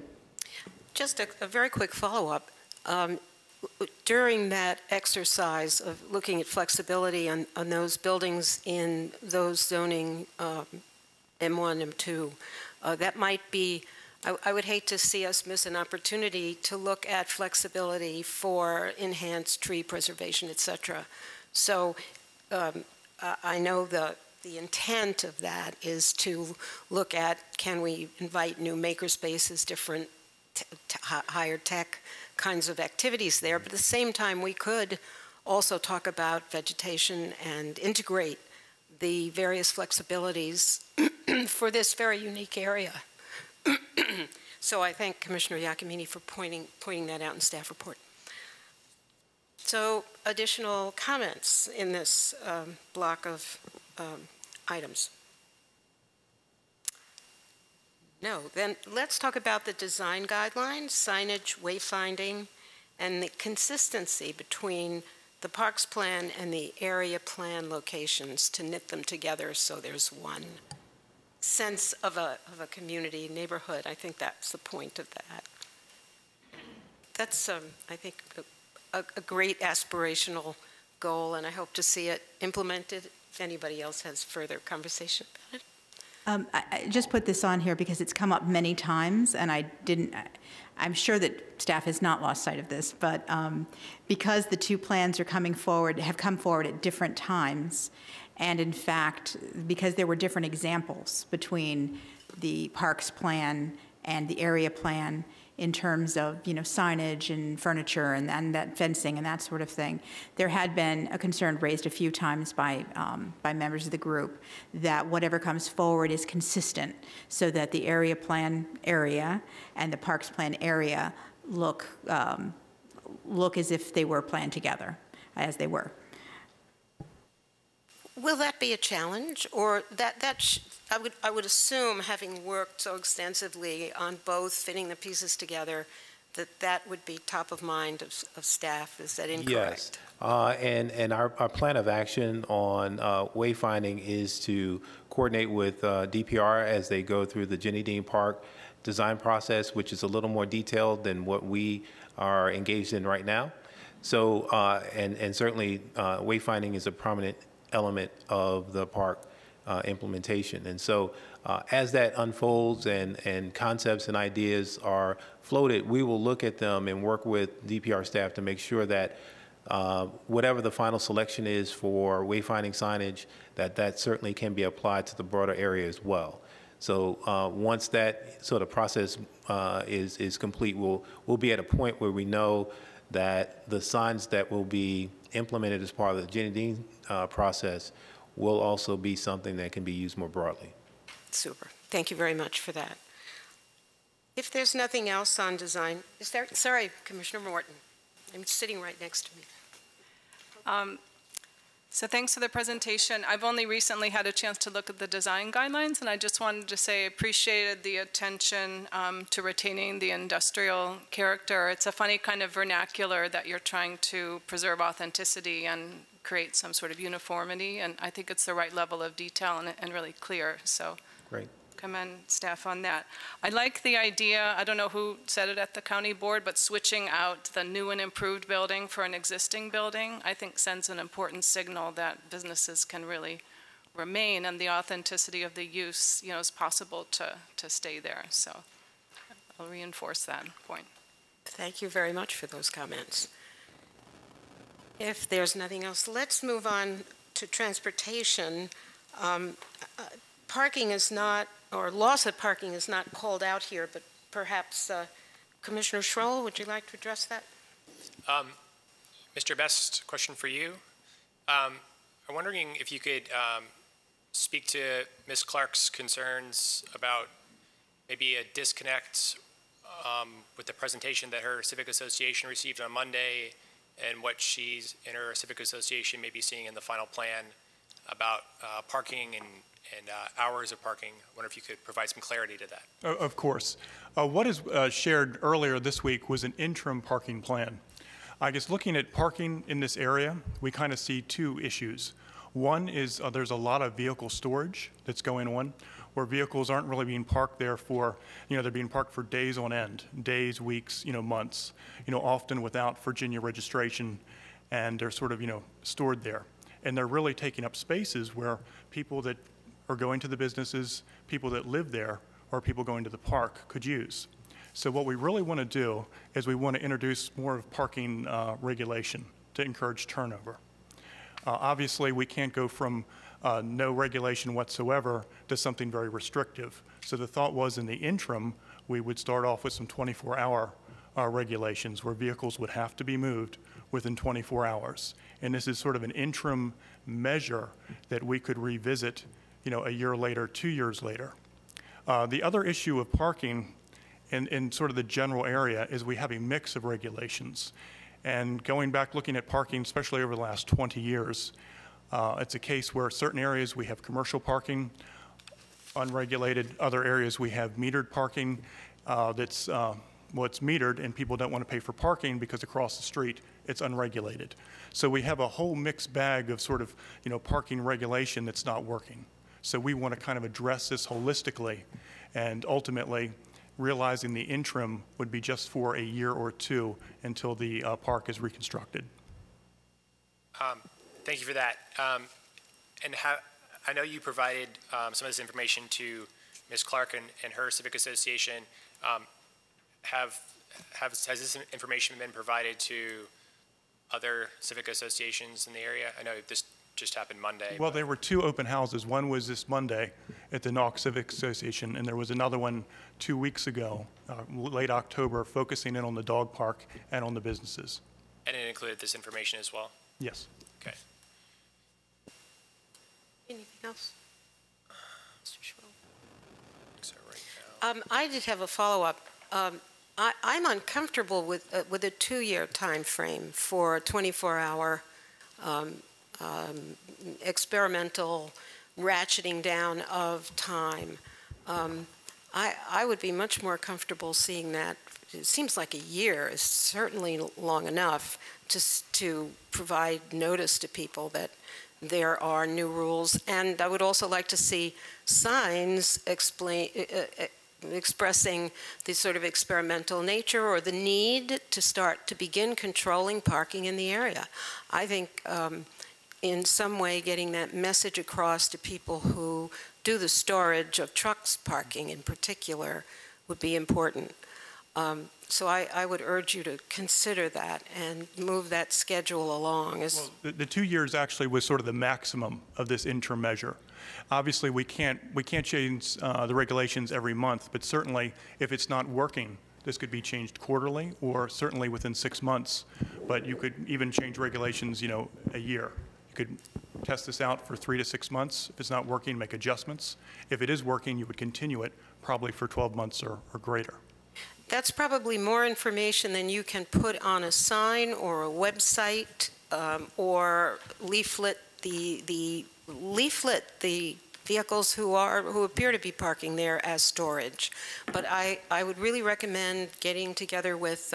Just a very quick follow-up. During that exercise of looking at flexibility on those buildings in those zoning M1, M2, that might be, I would hate to see us miss an opportunity to look at flexibility for enhanced tree preservation, et cetera. So I know the intent of that is to look at, can we invite new maker spaces, different higher tech kinds of activities there, but at the same time we could also talk about vegetation and integrate the various flexibilities for this very unique area. So I thank Commissioner Iacomini for pointing that out in staff report. So additional comments in this block of items? No, then let's talk about the design guidelines, signage, wayfinding, and the consistency between the parks plan and the area plan locations to knit them together so there's one sense of a community neighborhood. I think that's the point of that. That's, I think, a great aspirational goal, and I hope to see it implemented. If anybody else has further conversation about it. I just put this on here because it's come up many times, and I'm sure that staff has not lost sight of this, but because the two plans have come forward at different times, and in fact, because there were different examples between the parks plan and the area plan in terms of, signage and furniture and that fencing and that sort of thing, there had been a concern raised a few times by members of the group that whatever comes forward is consistent so that the area plan area and the parks plan area look as if they were planned together, as they were. Will that be a challenge, or I would assume, having worked so extensively on both fitting the pieces together, that would be top of mind of staff. Is that incorrect? Yes. And our plan of action on wayfinding is to coordinate with DPR as they go through the Jenny Dean Park design process, which is a little more detailed than what we are engaged in right now. So, and certainly wayfinding is a prominent element of the park implementation. And so as that unfolds and concepts and ideas are floated, we will look at them and work with DPR staff to make sure that whatever the final selection is for wayfinding signage, that certainly can be applied to the broader area as well. So once that sort of process is complete, we'll be at a point where we know that the signs that will be implemented as part of the Jenny Dean process will also be something that can be used more broadly. Super. Thank you very much for that. If there's nothing else on design, is there? Sorry, Commissioner Morton. I'm sitting right next to me. So thanks for the presentation. I've only recently had a chance to look at the design guidelines, and I just wanted to say I appreciated the attention to retaining the industrial character. It's a funny kind of vernacular that you're trying to preserve authenticity and create some sort of uniformity, and I think it's the right level of detail and really clear. So Great. Commend staff on that. I like the idea, I don't know who said it at the county board, but switching out the new and improved building for an existing building, I think sends an important signal that businesses can really remain and the authenticity of the use, is possible to stay there. So I'll reinforce that point. Thank you very much for those comments. If there's nothing else, let's move on to transportation. Parking is not, or loss of parking is not called out here, but perhaps Commissioner Schroll, would you like to address that? Mr. Best, question for you. I'm wondering if you could speak to Ms. Clark's concerns about maybe a disconnect with the presentation that her civic association received on Monday and what she's in her civic association may be seeing in the final plan about parking and hours of parking. I wonder if you could provide some clarity to that. Of course. What is shared earlier this week was an interim parking plan. I guess looking at parking in this area, we kind of see two issues. One is there's a lot of vehicle storage that's going on where vehicles aren't really being parked there for, they're being parked for days on end, days, weeks, months, often without Virginia registration, and they're sort of, stored there. And they're really taking up spaces where people that are going to the businesses, people that live there, or people going to the park could use. So what we really want to do is we want to introduce more of parking regulation to encourage turnover. Obviously, we can't go from no regulation whatsoever to something very restrictive. So the thought was in the interim, we would start off with some 24-hour regulations where vehicles would have to be moved within 24 hours. And this is sort of an interim measure that we could revisit, a year later, 2 years later. The other issue of parking in sort of the general area is we have a mix of regulations. And going back, looking at parking, especially over the last 20 years, it's a case where certain areas we have commercial parking, unregulated. Other areas we have metered parking that's it's metered and people don't want to pay for parking because across the street it's unregulated. So we have a whole mixed bag of sort of, parking regulation that's not working. So we want to kind of address this holistically and ultimately realizing the interim would be just for a year or two until the park is reconstructed. Thank you for that. And I know you provided some of this information to Ms. Clark and her civic association. Has this information been provided to other civic associations in the area? I know this just happened Monday. Well, there were two open houses. One was this Monday at the Knox Civic Association, and there was another one 2 weeks ago, late October, focusing in on the dog park and on the businesses. And it included this information as well? Yes. Okay. Anything else? Mr. Schwell? So right now. I did have a follow-up. I'm uncomfortable with a 2-year time frame for a 24-hour experimental ratcheting down of time. I would be much more comfortable seeing that it seems like a year is certainly long enough to provide notice to people that there are new rules. And I would also like to see signs expressing the sort of experimental nature or the need to begin controlling parking in the area. I think in some way getting that message across to people who do the storage of trucks parking in particular would be important. So I would urge you to consider that and move that schedule along. Well, the 2 years actually was sort of the maximum of this interim measure. Obviously, we can't change the regulations every month, but certainly if it's not working, this could be changed quarterly or certainly within 6 months. But you could even change regulations, a year. You could test this out for 3 to 6 months. If it's not working, make adjustments. If it is working, you would continue it probably for 12 months or greater. That's probably more information than you can put on a sign or a website or leaflet the vehicles who appear to be parking there as storage. But I would really recommend getting together with,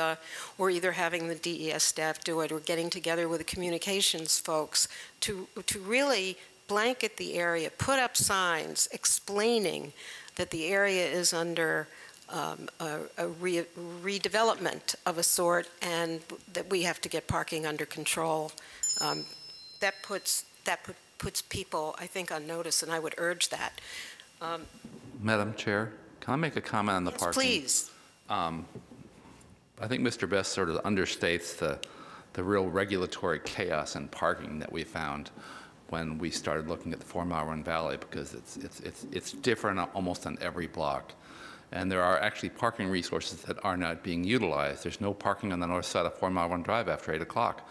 or either having the DES staff do it, or getting together with the communications folks to really blanket the area, put up signs explaining that the area is under a redevelopment of a sort, and that we have to get parking under control. That puts people, I think, on notice, and I would urge that. Madam Chair, can I make a comment on the parking? Please. I think Mr. Best sort of understates the real regulatory chaos in parking that we found when we started looking at the 4 Mile Run Valley, because it's different almost on every block. And there are actually parking resources that are not being utilized. There's no parking on the north side of 4 Mile Run Drive after 8 o'clock.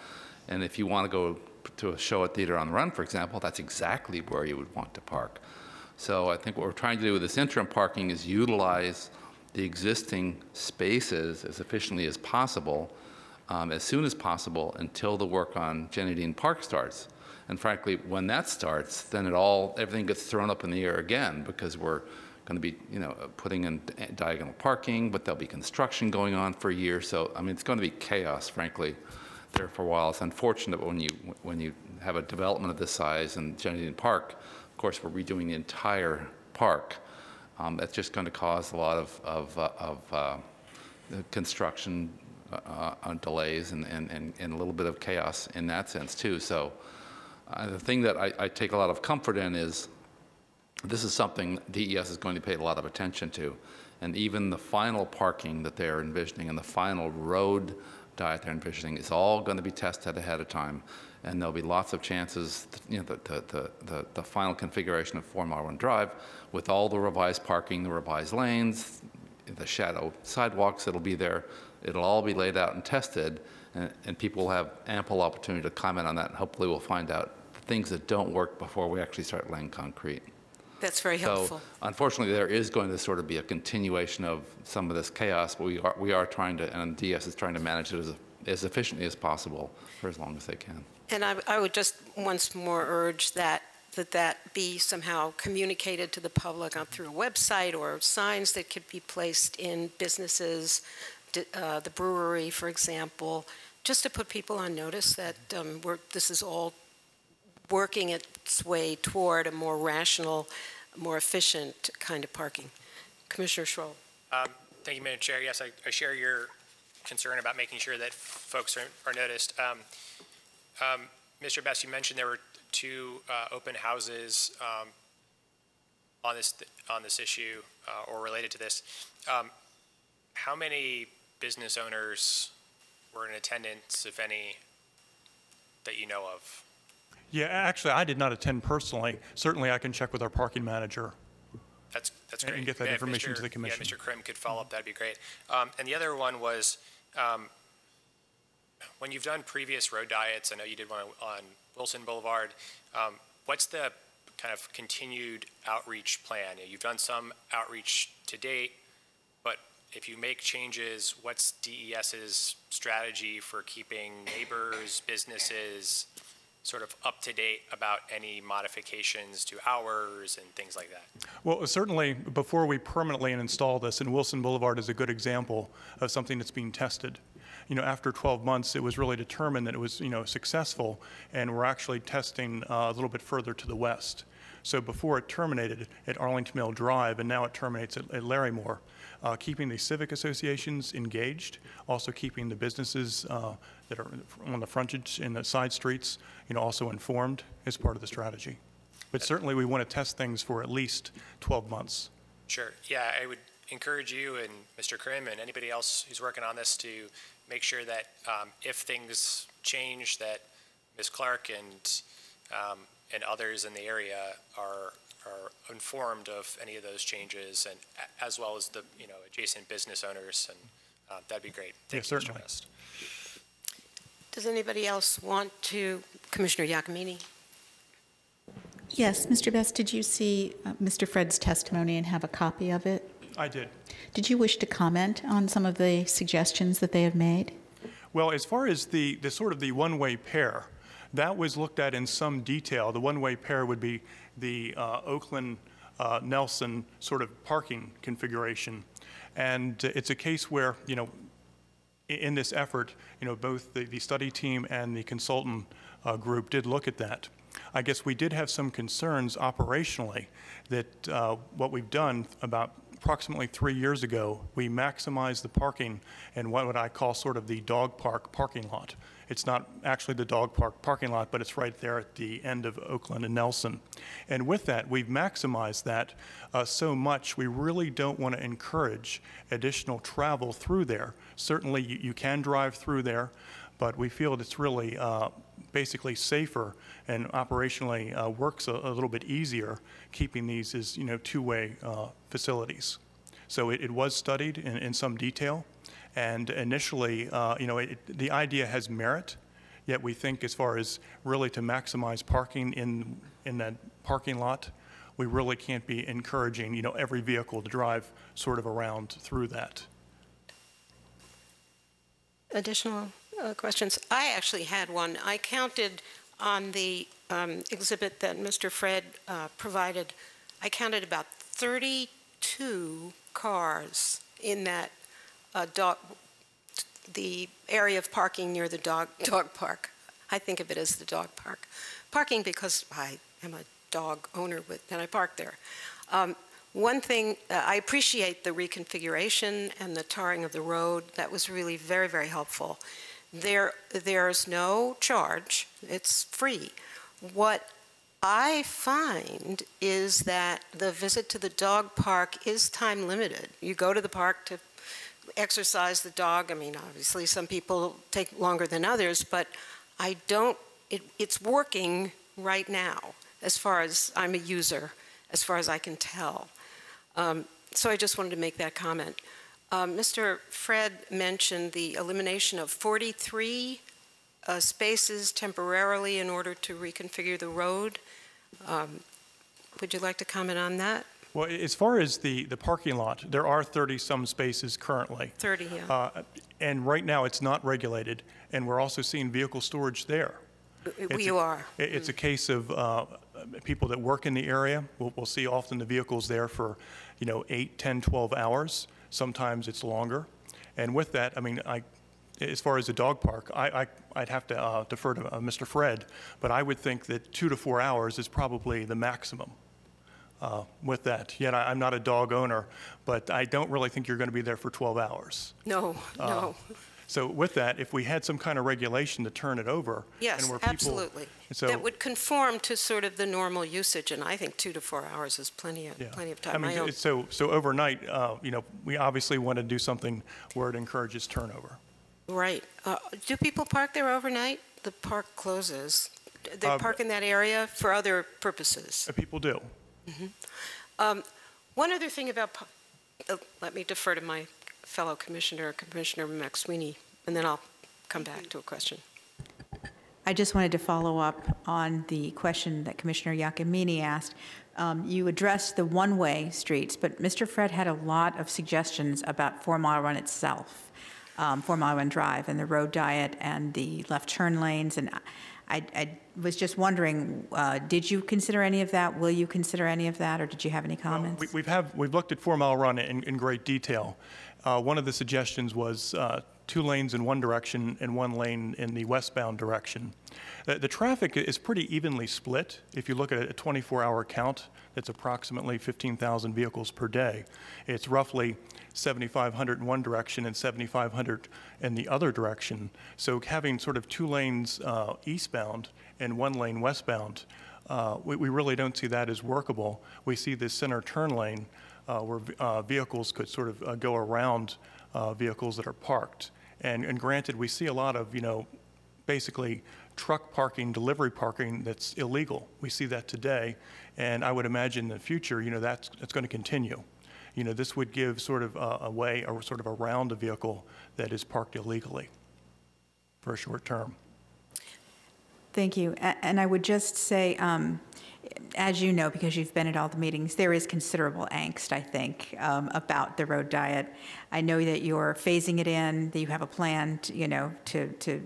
And if you want to go to a show at Theater on the Run, for example, that's exactly where you would want to park. So I think what we're trying to do with this interim parking is utilize the existing spaces as efficiently as possible, as soon as possible, until the work on Jenny Dean Park starts. And frankly, when that starts, then everything gets thrown up in the air again, because we're going to be, putting in diagonal parking, but there'll be construction going on for a year. So, I mean, it's going to be chaos, frankly, there for a while. It's unfortunate when you have a development of this size in Jenny Dean Park. Of course, we're redoing the entire park. That's just going to cause a lot of construction delays and a little bit of chaos in that sense too. So, the thing that I take a lot of comfort in is, this is something DES is going to pay a lot of attention to. And even the final parking that they're envisioning and the final road diet they're envisioning is all going to be tested ahead of time. And there'll be lots of chances, the final configuration of 4 Mile Run Drive, with all the revised parking, the revised lanes, the shadow sidewalks that'll be there, it'll all be laid out and tested, and people will have ample opportunity to comment on that, and hopefully we'll find out things that don't work before we actually start laying concrete. That's very helpful. So, unfortunately, there is going to sort of be a continuation of some of this chaos, but we are trying to, and DS is trying to manage it as efficiently as possible for as long as they can. And I would just once more urge that be somehow communicated to the public through a website or signs that could be placed in businesses, the brewery, for example, just to put people on notice that this is all working its way toward a more rational, more efficient kind of parking. Commissioner Schroll. Thank you, Madam Chair. Yes, I share your concern about making sure that folks are noticed. Mr. Best, you mentioned there were 2 open houses on this issue or related to this. How many business owners were in attendance, if any, that you know of? Yeah, actually, I did not attend personally. Certainly, I can check with our parking manager. That's great. And get that information to the commission. Yeah, Mr. Krim could follow up. That'd be great. And the other one was, when you've done previous road diets, I know you did one on Wilson Boulevard, what's the kind of continued outreach plan? You've done some outreach to date, but if you make changes, what's DES's strategy for keeping neighbors, businesses sort of up to date about any modifications to hours and things like that? Well, certainly before we permanently install this, and Wilson Boulevard is a good example of something that's being tested. After 12 months, it was really determined that it was, successful, and we're actually testing a little bit further to the west. So before it terminated at Arlington Mill Drive, and now it terminates at Larrymore, keeping the civic associations engaged, also keeping the businesses that are on the frontage and the side streets, also informed is part of the strategy. But certainly we want to test things for at least 12 months. Sure. Yeah, I would encourage you and Mr. Krim and anybody else who's working on this to make sure that if things change, that Ms. Clark and others in the area are informed of any of those changes, and as well as the adjacent business owners, and that'd be great. Thank you, certainly. Mr. Best. Does anybody else want to? Commissioner Giacomini? Yes, Mr. Best, did you see Mr. Fred's testimony and have a copy of it? I did. Did you wish to comment on some of the suggestions that they have made? Well, as far as the sort of the one-way pair, that was looked at in some detail. The one-way pair would be the Oakland Nelson sort of parking configuration. And it's a case where, in this effort, both the study team and the consultant group did look at that. I guess we did have some concerns operationally that what we've done about approximately 3 years ago, we maximized the parking in what I call sort of the dog park parking lot. It's not actually the dog park parking lot, but it's right there at the end of Oakland and Nelson. And with that, we've maximized that so much, we really don't want to encourage additional travel through there. Certainly, you can drive through there, but we feel it's really basically safer and operationally works a little bit easier, keeping these as two-way facilities. So it was studied in some detail, and initially, the idea has merit. Yet we think, as far as really to maximize parking in that parking lot, we really can't be encouraging every vehicle to drive sort of around through that. Additional questions? I actually had one. I counted on the exhibit that Mr. Fred provided. I counted about 32 cars in that the area of parking near the dog park. I think of it as the dog park. Parking because I am a dog owner and I park there. One thing, I appreciate the reconfiguration and the tarring of the road. That was really very, very helpful. There's no charge. It's free. What I find is that the visit to the dog park is time limited. You go to the park to exercise the dog. I mean, obviously some people take longer than others, but it's working right now as far as I'm a user, as far as I can tell. So I just wanted to make that comment. Mr. Fred mentioned the elimination of 43 spaces temporarily in order to reconfigure the road. Would you like to comment on that? Well, as far as the parking lot, there are 30-some spaces currently. 30, yeah. And right now, it's not regulated, and we're also seeing vehicle storage there. You are. It's a case of people that work in the area. We'll see often the vehicles there for, 8, 10, 12 hours. Sometimes it's longer. And with that, I mean, as far as the dog park, I'd have to defer to Mr. Fred, but I would think that 2 to 4 hours is probably the maximum with that. Yet I'm not a dog owner, but I don't really think you're going to be there for 12 hours. No, no. So with that, if we had some kind of regulation to turn it over. Yes, and where people, absolutely. So, that would conform to sort of the normal usage, and I think 2 to 4 hours is plenty of time. I mean, so overnight, we obviously want to do something where it encourages turnover. Right. Do people park there overnight? The park closes. They park in that area for other purposes. People do. Mm-hmm. One other thing about, let me defer to my fellow commissioner, Commissioner McSweeney, and then I'll come back to a question. I just wanted to follow up on the question that Commissioner Giacomini asked. You addressed the one-way streets, but Mr. Fred had a lot of suggestions about 4 Mile Run itself, 4 Mile Run Drive and the road diet and the left turn lanes. And I was just wondering, did you consider any of that? Will you consider any of that, or did you have any comments? Well, we've looked at 4 Mile Run in great detail. One of the suggestions was 2 lanes in one direction and 1 lane in the westbound direction. The traffic is pretty evenly split. If you look at a 24-hour count, that's approximately 15,000 vehicles per day. It's roughly 7,500 in one direction and 7,500 in the other direction. So having sort of 2 lanes eastbound and 1 lane westbound, we really don't see that as workable. We see this center turn lane where vehicles could sort of go around vehicles that are parked. And granted, we see a lot of, basically truck parking, delivery parking that's illegal. We see that today, and I would imagine in the future, that's going to continue. This would give sort of a way, or sort of around a vehicle that is parked illegally for a short term. Thank you. And I would just say, as you know, because you've been at all the meetings, there is considerable angst, I think, about the road diet. I know that you're phasing it in, that you have a plan, to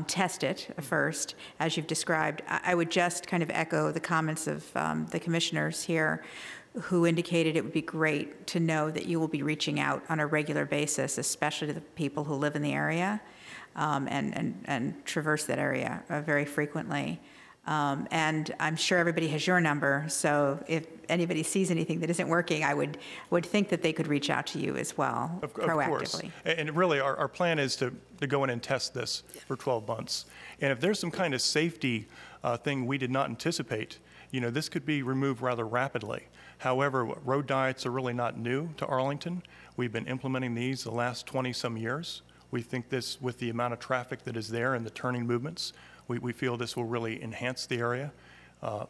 test it first, as you've described. I would just kind of echo the comments of the commissioners here, who indicated it would be great to know that you will be reaching out on a regular basis, especially to the people who live in the area and traverse that area very frequently. And I'm sure everybody has your number, so if anybody sees anything that isn't working, I would think that they could reach out to you as well, proactively. Of course. And really, our plan is to go in and test this for 12 months. And if there's some kind of safety thing we did not anticipate, this could be removed rather rapidly. However, road diets are really not new to Arlington. We've been implementing these the last 20-some years. We think this, with the amount of traffic that is there and the turning movements, we feel this will really enhance the area,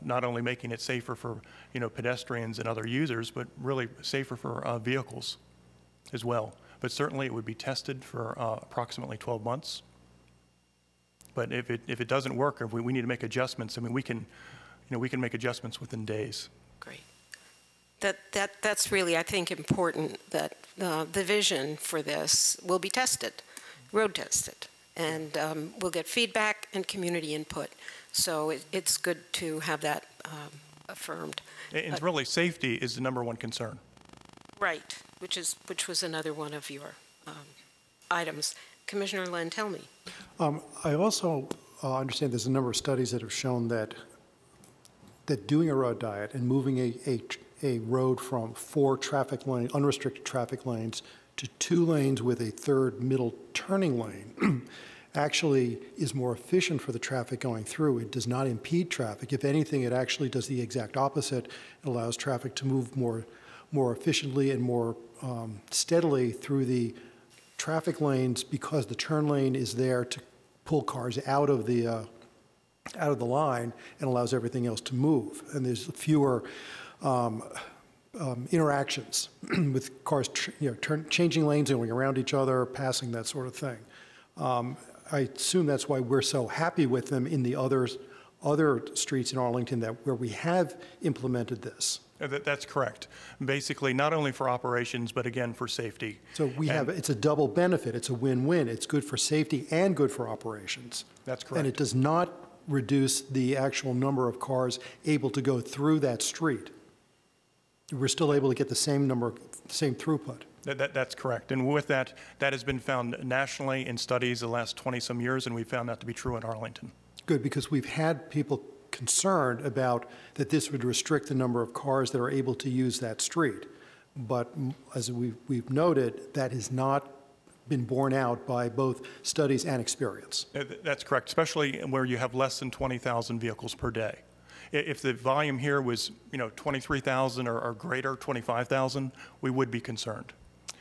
not only making it safer for pedestrians and other users, but really safer for vehicles as well. But certainly it would be tested for approximately 12 months. But if it doesn't work, or if we need to make adjustments, I mean, we can make adjustments within days. Great. That's really, I think, important, that the vision for this will be tested, road tested, and we'll get feedback and community input. So it's good to have that affirmed. And really, safety is the #1 concern. Right, which was another one of your items. Commissioner Lynn, tell me. I also understand there's a number of studies that have shown that doing a road diet and moving a road from 4 unrestricted traffic lanes to 2 lanes with a 3rd middle turning lane actually is more efficient for the traffic going through. It does not impede traffic. If anything, it actually does the exact opposite. It allows traffic to move more efficiently and more steadily through the traffic lanes, because the turn lane is there to pull cars out of the line and allows everything else to move. And there's fewer interactions with cars, changing lanes and going around each other, passing, that sort of thing. I assume that's why we're so happy with them in the other streets in Arlington where we have implemented this. That's correct. Basically, not only for operations, but again for safety. So it's a double benefit. It's a win-win. It's good for safety and good for operations. That's correct. And it does not reduce the actual number of cars able to go through that street. We're still able to get the same throughput. That's correct. And with that has been found nationally in studies the last 20-some years, and we found that to be true in Arlington. Good, because we've had people concerned about that this would restrict the number of cars that are able to use that street. But as we've noted, that has not been borne out by both studies and experience. That's correct, especially where you have less than 20,000 vehicles per day. If the volume here was 23,000 or greater, 25,000, we would be concerned.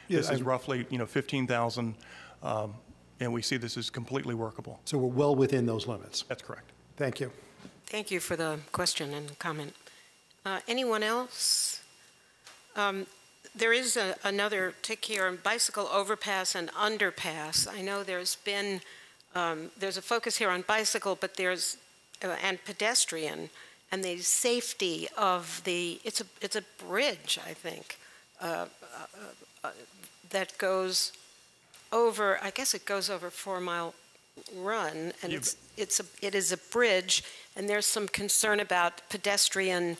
This is roughly 15,000, and we see this as completely workable. So we're well within those limits. That's correct. Thank you. Thank you for the question and comment. Anyone else? There is another tick here on bicycle overpass and underpass. I know there's a focus here on bicycle, but there's and pedestrian, and the safety of it's a bridge, I think, that goes over, I guess it goes over 4 Mile Run, and it is a bridge, and there's some concern about pedestrian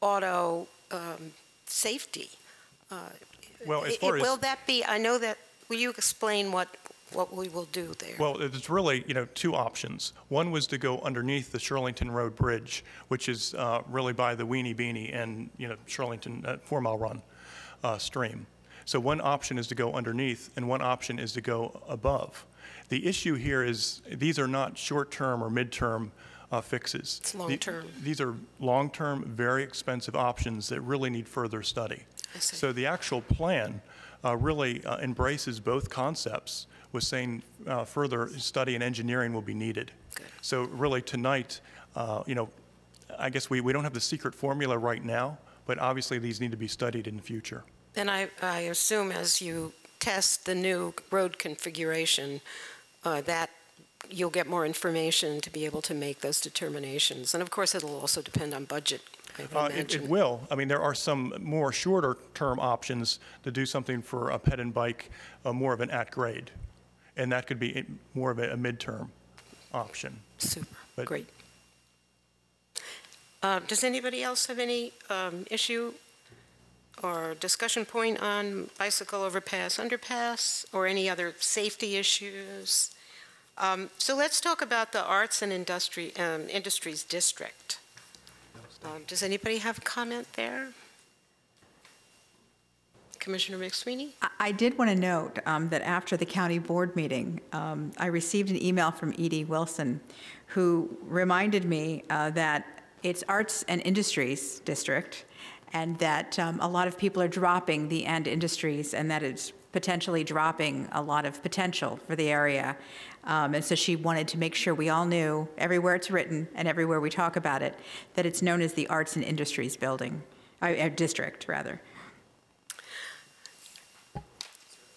auto safety. Well, as far as... Will that be, I know that, will you explain what we will do there? Well, it's really, two options. One was to go underneath the Shirlington Road Bridge, which is really by the Weenie Beanie and, Shirlington 4 Mile Run stream. So one option is to go underneath, and one option is to go above. The issue here is these are not short-term or mid-term fixes. It's long-term. These are long-term, very expensive options that really need further study. I see. So the actual plan really embraces both concepts, with saying further study and engineering will be needed. Good. So really tonight, I guess we don't have the secret formula right now, but obviously these need to be studied in the future. And I assume as you test the new road configuration, that you'll get more information to be able to make those determinations. And of course, it'll also depend on budget, I imagine. It will. I mean, there are some more shorter-term options to do something for a ped and bike, more of an at-grade. And that could be more of a midterm option. Super, But, great. Does anybody else have any issue or discussion point on bicycle overpass, underpass, or any other safety issues? So let's talk about the Arts and Industries District. Does anybody have a comment there? Commissioner McSweeney? I did want to note that after the county board meeting, I received an email from Edie Wilson, who reminded me that it's Arts and Industries District, and that a lot of people are dropping the "and industries," and that it's potentially dropping a lot of potential for the area. And so she wanted to make sure we all knew, everywhere it's written and everywhere we talk about it, that it's known as the Arts and Industries District, rather.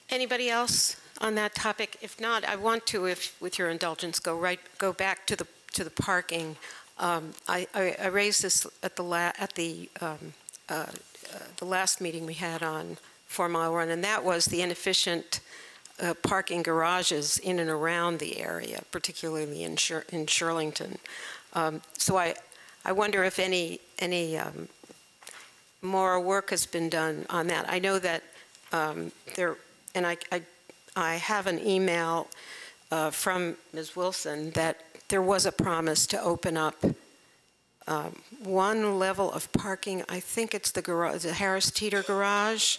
Anybody else on that topic? If not, I want to, with your indulgence, go back to the parking. I raised this at the last meeting we had on 4 Mile Run, and that was the inefficient parking garages in and around the area, particularly in Shirlington. So I wonder if any more work has been done on that. I know that and I have an email from Ms. Wilson that there was a promise to open up one level of parking. I think it's the Harris Teeter garage.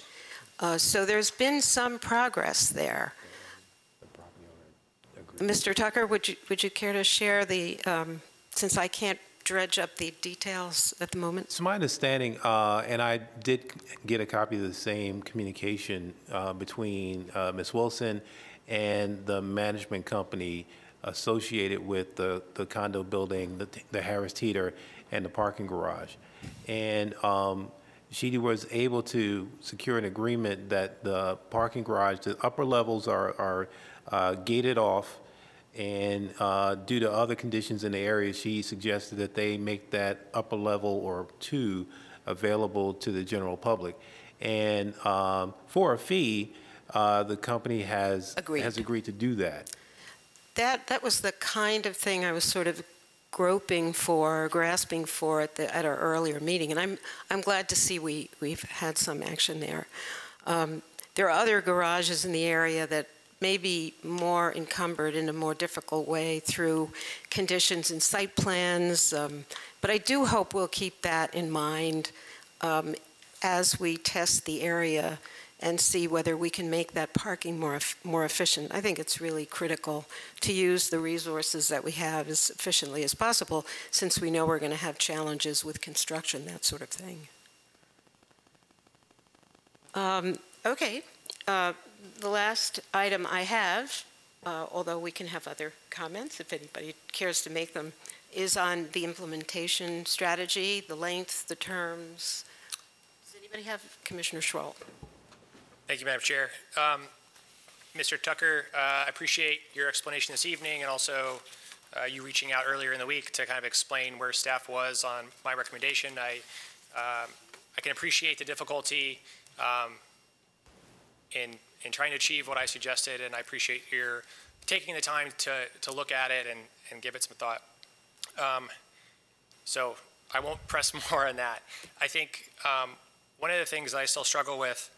So there's been some progress there. Mr. Tucker, would you care to share since I can't dredge up the details at the moment? It's my understanding, and I did get a copy of the same communication between Ms. Wilson and the management company associated with the condo building, the Harris Teeter, and the parking garage. And she was able to secure an agreement that the parking garage, the upper levels are gated off, and due to other conditions in the area, she suggested that they make that upper level or two available to the general public. And for a fee, the company has agreed to do that. That was the kind of thing I was sort of grasping for at our earlier meeting, and I'm glad to see we've had some action there. There are other garages in the area that may be more encumbered in a more difficult way through conditions and site plans, but I do hope we'll keep that in mind as we test the area and see whether we can make that parking more efficient. I think it's really critical to use the resources that we have as efficiently as possible, since we know we're going to have challenges with construction, that sort of thing. Okay. The last item I have, although we can have other comments if anybody cares to make them, is on the implementation strategy, the length, the terms. Does anybody have? Commissioner Schroll. Thank you, Madam Chair. Mr. Tucker, I appreciate your explanation this evening, and also you reaching out earlier in the week to kind of explain where staff was on my recommendation. I can appreciate the difficulty in trying to achieve what I suggested, and I appreciate your taking the time to look at it and give it some thought. So I won't press more on that. I think one of the things that I still struggle with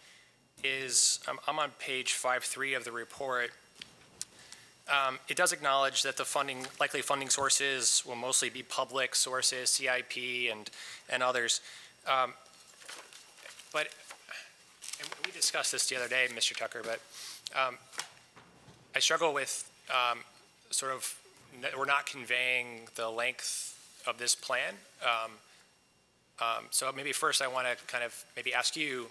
is, I'm on page 5.3 of the report. It does acknowledge that the likely funding sources will mostly be public sources, CIP and others. But and we discussed this the other day, Mr. Tucker, but I struggle with sort of, we're not conveying the length of this plan. So maybe first I want to kind of maybe ask you,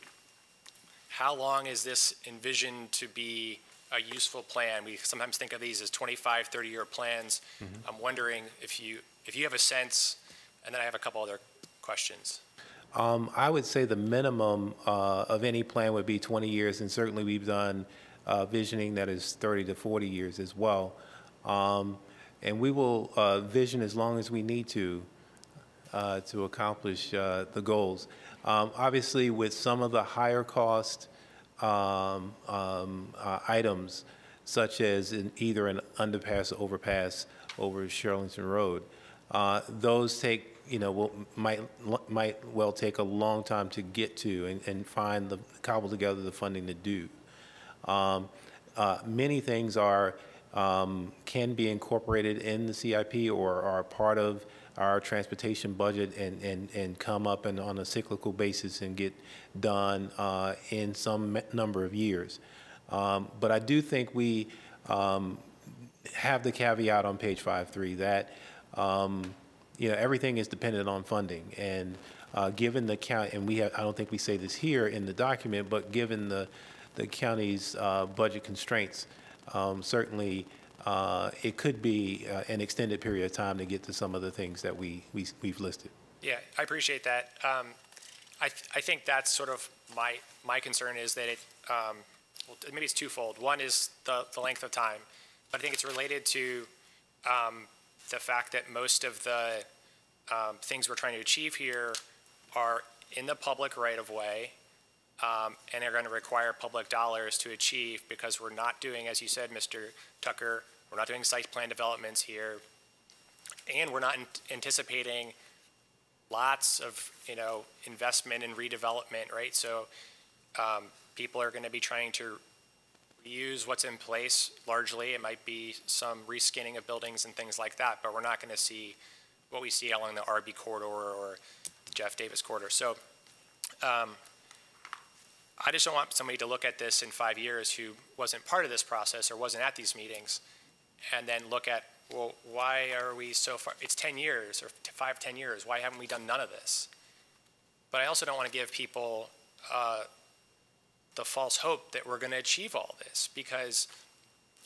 how long is this envisioned to be a useful plan? We sometimes think of these as 25, 30-year plans. I'm wondering if you have a sense, and then I have a couple other questions. I would say the minimum of any plan would be 20 years, and certainly we've done visioning that is 30 to 40 years as well. And we will vision as long as we need to accomplish the goals. Obviously, with some of the higher cost items, such as either an underpass or overpass over Shirlington Road, those take, might well take a long time to get to and cobble together the funding to do. Many things can be incorporated in the CIP or are part of our transportation budget and come up on a cyclical basis and get done in some number of years. But I do think we have the caveat on page 5.3 that everything is dependent on funding, and given the county, and I don't think we say this here in the document, but given the county's budget constraints, certainly it could be an extended period of time to get to some of the things that we've listed. Yeah, I appreciate that. I think that's sort of my concern is that well, maybe it's twofold. One is the length of time, but I think it's related to the fact that most of the things we're trying to achieve here are in the public right-of-way, and they're going to require public dollars to achieve, because we're not doing, as you said, Mr. Tucker, we're not doing site plan developments here, and we're not anticipating lots of investment and redevelopment, right? So people are going to be trying to reuse what's in place largely. It might be some reskinning of buildings and things like that, but we're not going to see what we see along the RB corridor or the Jeff Davis corridor. So I just don't want somebody to look at this in 5 years who wasn't part of this process or wasn't at these meetings and then look at, well, why are we so far? It's 10 years or 10 years. Why haven't we done none of this? But I also don't want to give people the false hope that we're going to achieve all this, because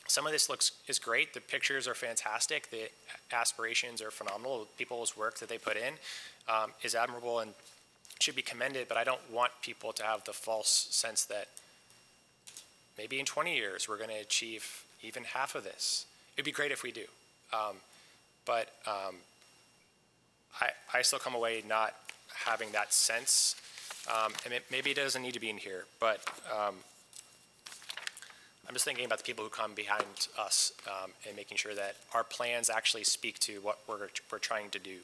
some of this is great. The pictures are fantastic. The aspirations are phenomenal. People's work that they put in is admirable and should be commended, but I don't want people to have the false sense that maybe in 20 years we're going to achieve even half of this. It'd be great if we do. But I still come away not having that sense. And maybe it doesn't need to be in here, but I'm just thinking about the people who come behind us and making sure that our plans actually speak to what we're trying to do.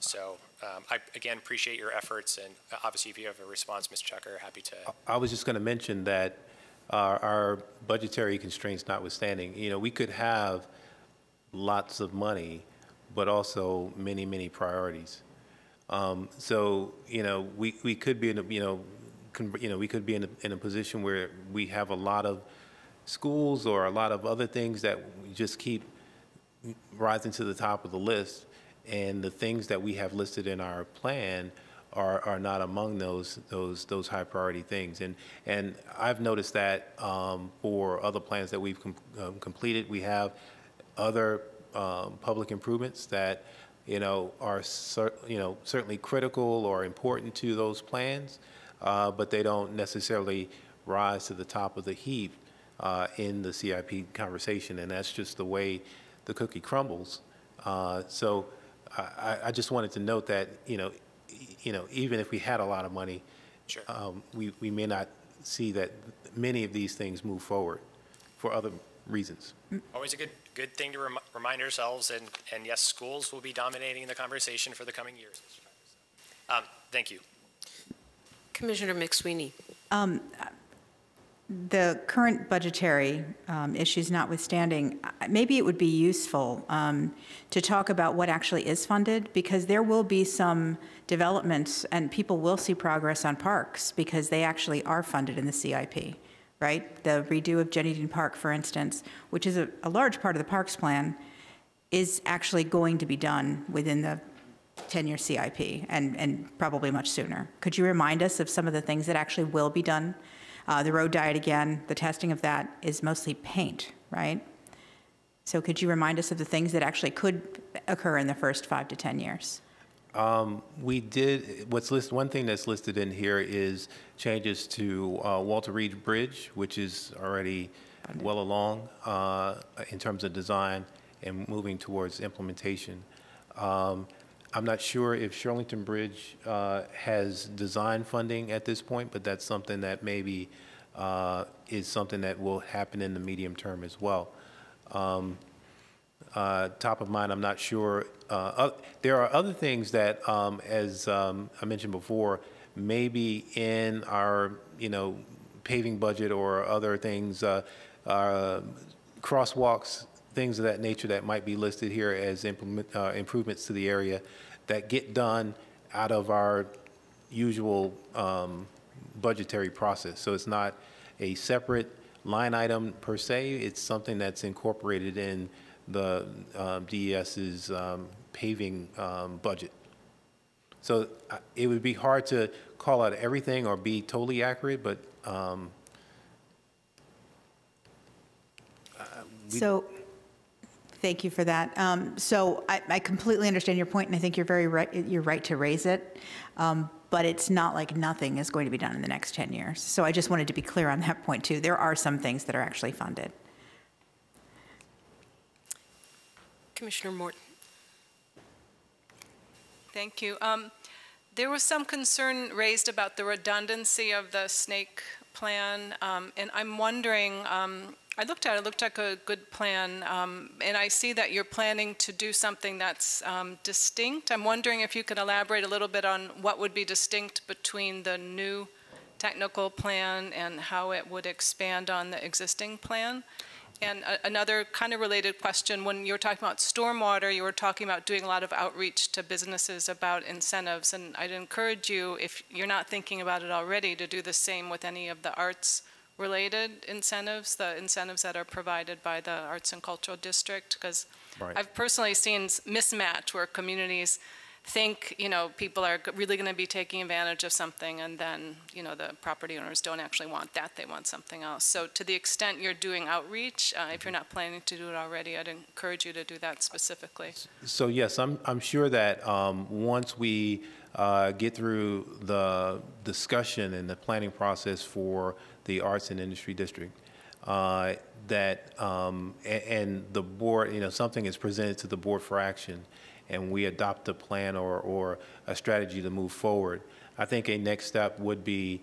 So I, again, appreciate your efforts, and obviously if you have a response, Mr. Tucker, happy to. I was just going to mention that our budgetary constraints notwithstanding, we could have lots of money, but also many, many priorities. So we could be in a we could be in a position where we have a lot of schools or a lot of other things that we just keep rising to the top of the list, and the things that we have listed in our plan are not among those high priority things. And I've noticed that for other plans that we've completed, we have other public improvements that are certainly critical or important to those plans, but they don't necessarily rise to the top of the heap in the CIP conversation, and that's just the way the cookie crumbles. So I just wanted to note that even if we had a lot of money, sure. We may not see that many of these things move forward for other reasons. Always a good thing to remind ourselves, and yes, schools will be dominating the conversation for the coming years. Thank you. Commissioner McSweeney. The current budgetary issues notwithstanding, maybe it would be useful to talk about what actually is funded, because there will be some developments and people will see progress on parks because they actually are funded in the CIP, right? The redo of Jenny Dean Park, for instance, which is a large part of the parks plan, is actually going to be done within the 10-year CIP and probably much sooner. Could you remind us of some of the things that actually will be done? The road diet, again, the testing of that is mostly paint, right? So could you remind us of the things that actually could occur in the first 5 to 10 years? We did, one thing that's listed in here is changes to Walter Reed Bridge, which is already well along in terms of design and moving towards implementation. I'm not sure if Shirlington Bridge has design funding at this point, but that's something that maybe is something that will happen in the medium term as well. Top of mind, I'm not sure. There are other things that, as I mentioned before, maybe in our, paving budget or other things, crosswalks, things of that nature that might be listed here as improvements to the area that get done out of our usual budgetary process. So it's not a separate line item per se. It's something that's incorporated in the DES's paving budget. So it would be hard to call out everything or be totally accurate, but so thank you for that. So I completely understand your point, and I think you're very right. You're right to raise it, but it's not like nothing is going to be done in the next 10 years. So I just wanted to be clear on that point too. There are some things that are actually funded. Commissioner Morton. Thank you. There was some concern raised about the redundancy of the snake plan, and I'm wondering, I looked at it, looked like a good plan, and I see that you're planning to do something that's distinct. I'm wondering if you could elaborate a little bit on what would be distinct between the new technical plan and how it would expand on the existing plan. And another kind of related question, when you were talking about stormwater, you were talking about doing a lot of outreach to businesses about incentives, and I'd encourage you, if you're not thinking about it already, to do the same with any of the arts-related incentives, the incentives that are provided by the Arts and Cultural District, because I've personally seen mismatch where communities think, people are really going to be taking advantage of something, and then, the property owners don't actually want that. They want something else. So to the extent you're doing outreach, if you're not planning to do it already, I'd encourage you to do that specifically. So yes, I'm sure that once we get through the discussion and the planning process for the Arts and Industry District, and the board, something is presented to the board for action, and we adopt a plan or a strategy to move forward. I think a next step would be,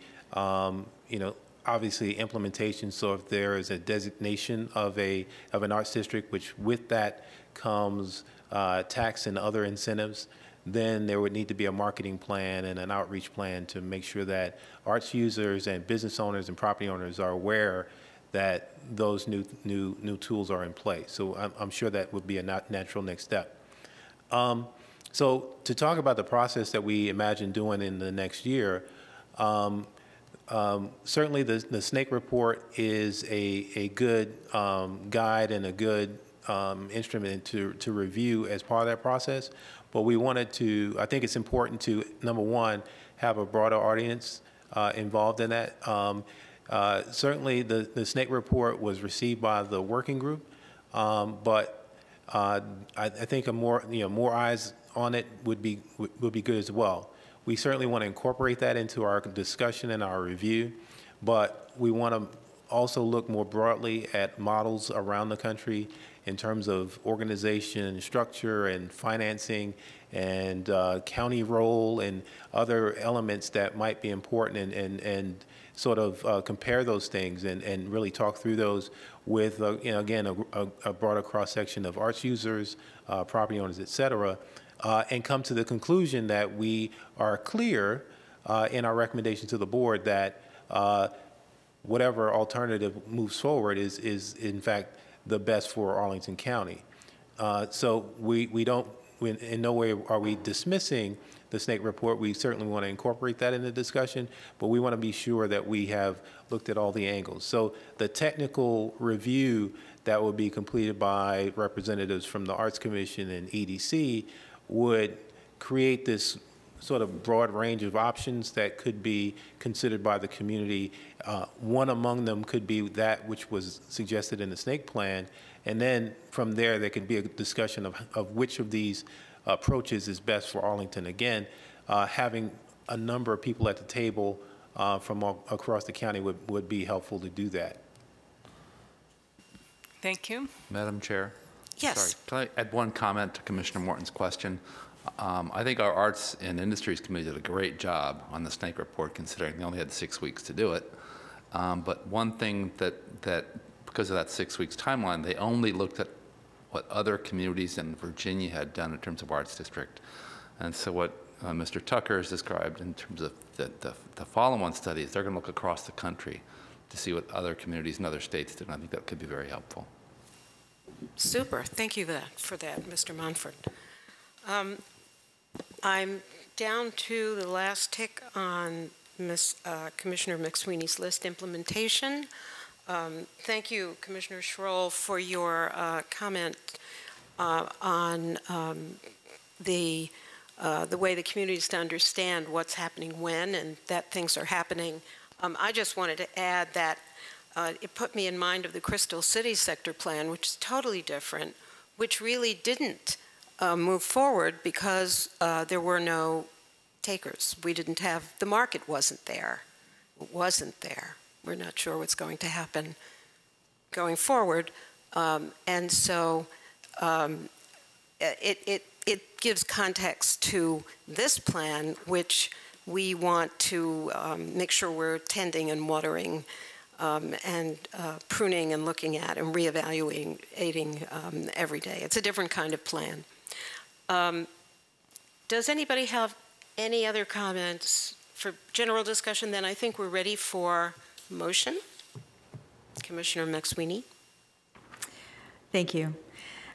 obviously implementation. So if there is a designation of an arts district, which with that comes tax and other incentives, then there would need to be a marketing plan and an outreach plan to make sure that arts users and business owners and property owners are aware that those new tools are in place. So I'm sure that would be a natural next step. So to talk about the process that we imagine doing in the next year, certainly the snake report is a good guide and a good instrument to review as part of that process. But we wanted to, I think it's important to, number one, have a broader audience involved in that. Certainly the snake report was received by the working group, but I think more eyes on it would be good as well. We certainly want to incorporate that into our discussion and our review, but we want to also look more broadly at models around the country in terms of organization, structure, and financing, and county role, and other elements that might be important, and sort of compare those things and really talk through those with, again, a broader cross-section of arts users, property owners, et cetera, and come to the conclusion that we are clear in our recommendation to the board that whatever alternative moves forward is in fact the best for Arlington County. So we don't, in no way are we dismissing the snake report. We certainly want to incorporate that in the discussion, but we want to be sure that we have looked at all the angles. So the technical review that will be completed by representatives from the Arts Commission and EDC would create this sort of broad range of options that could be considered by the community. One among them could be that which was suggested in the snake plan, and then from there could be a discussion of which of these approaches is best for Arlington. Again, having a number of people at the table from across the county would be helpful to do that. Thank you. Madam Chair? Yes. Sorry, can I add one comment to Commissioner Morton's question? I think our Arts and Industries Committee did a great job on the snake report, considering they only had 6 weeks to do it. But one thing that because of that 6 weeks timeline, they only looked at what other communities in Virginia had done in terms of arts district. And so what Mr. Tucker has described in terms of the follow-on studies, they're going to look across the country to see what other communities in other states did. And I think that could be very helpful. Super. Thank you for that, Mr. Monfort. I'm down to the last tick on Commissioner McSweeney's list implementation. Thank you, Commissioner Schroll, for your comment on the way the community is to understand what's happening when and that things are happening. I just wanted to add that it put me in mind of the Crystal City sector plan, which is totally different, which really didn't move forward because there were no takers. We didn't have, the market wasn't there. It wasn't there. We're not sure what's going to happen going forward. And so it gives context to this plan, which we want to make sure we're tending and watering and pruning and looking at and reevaluating every day. It's a different kind of plan. Does anybody have any other comments for general discussion? Then I think we're ready for motion. Commissioner McSweeney. Thank you.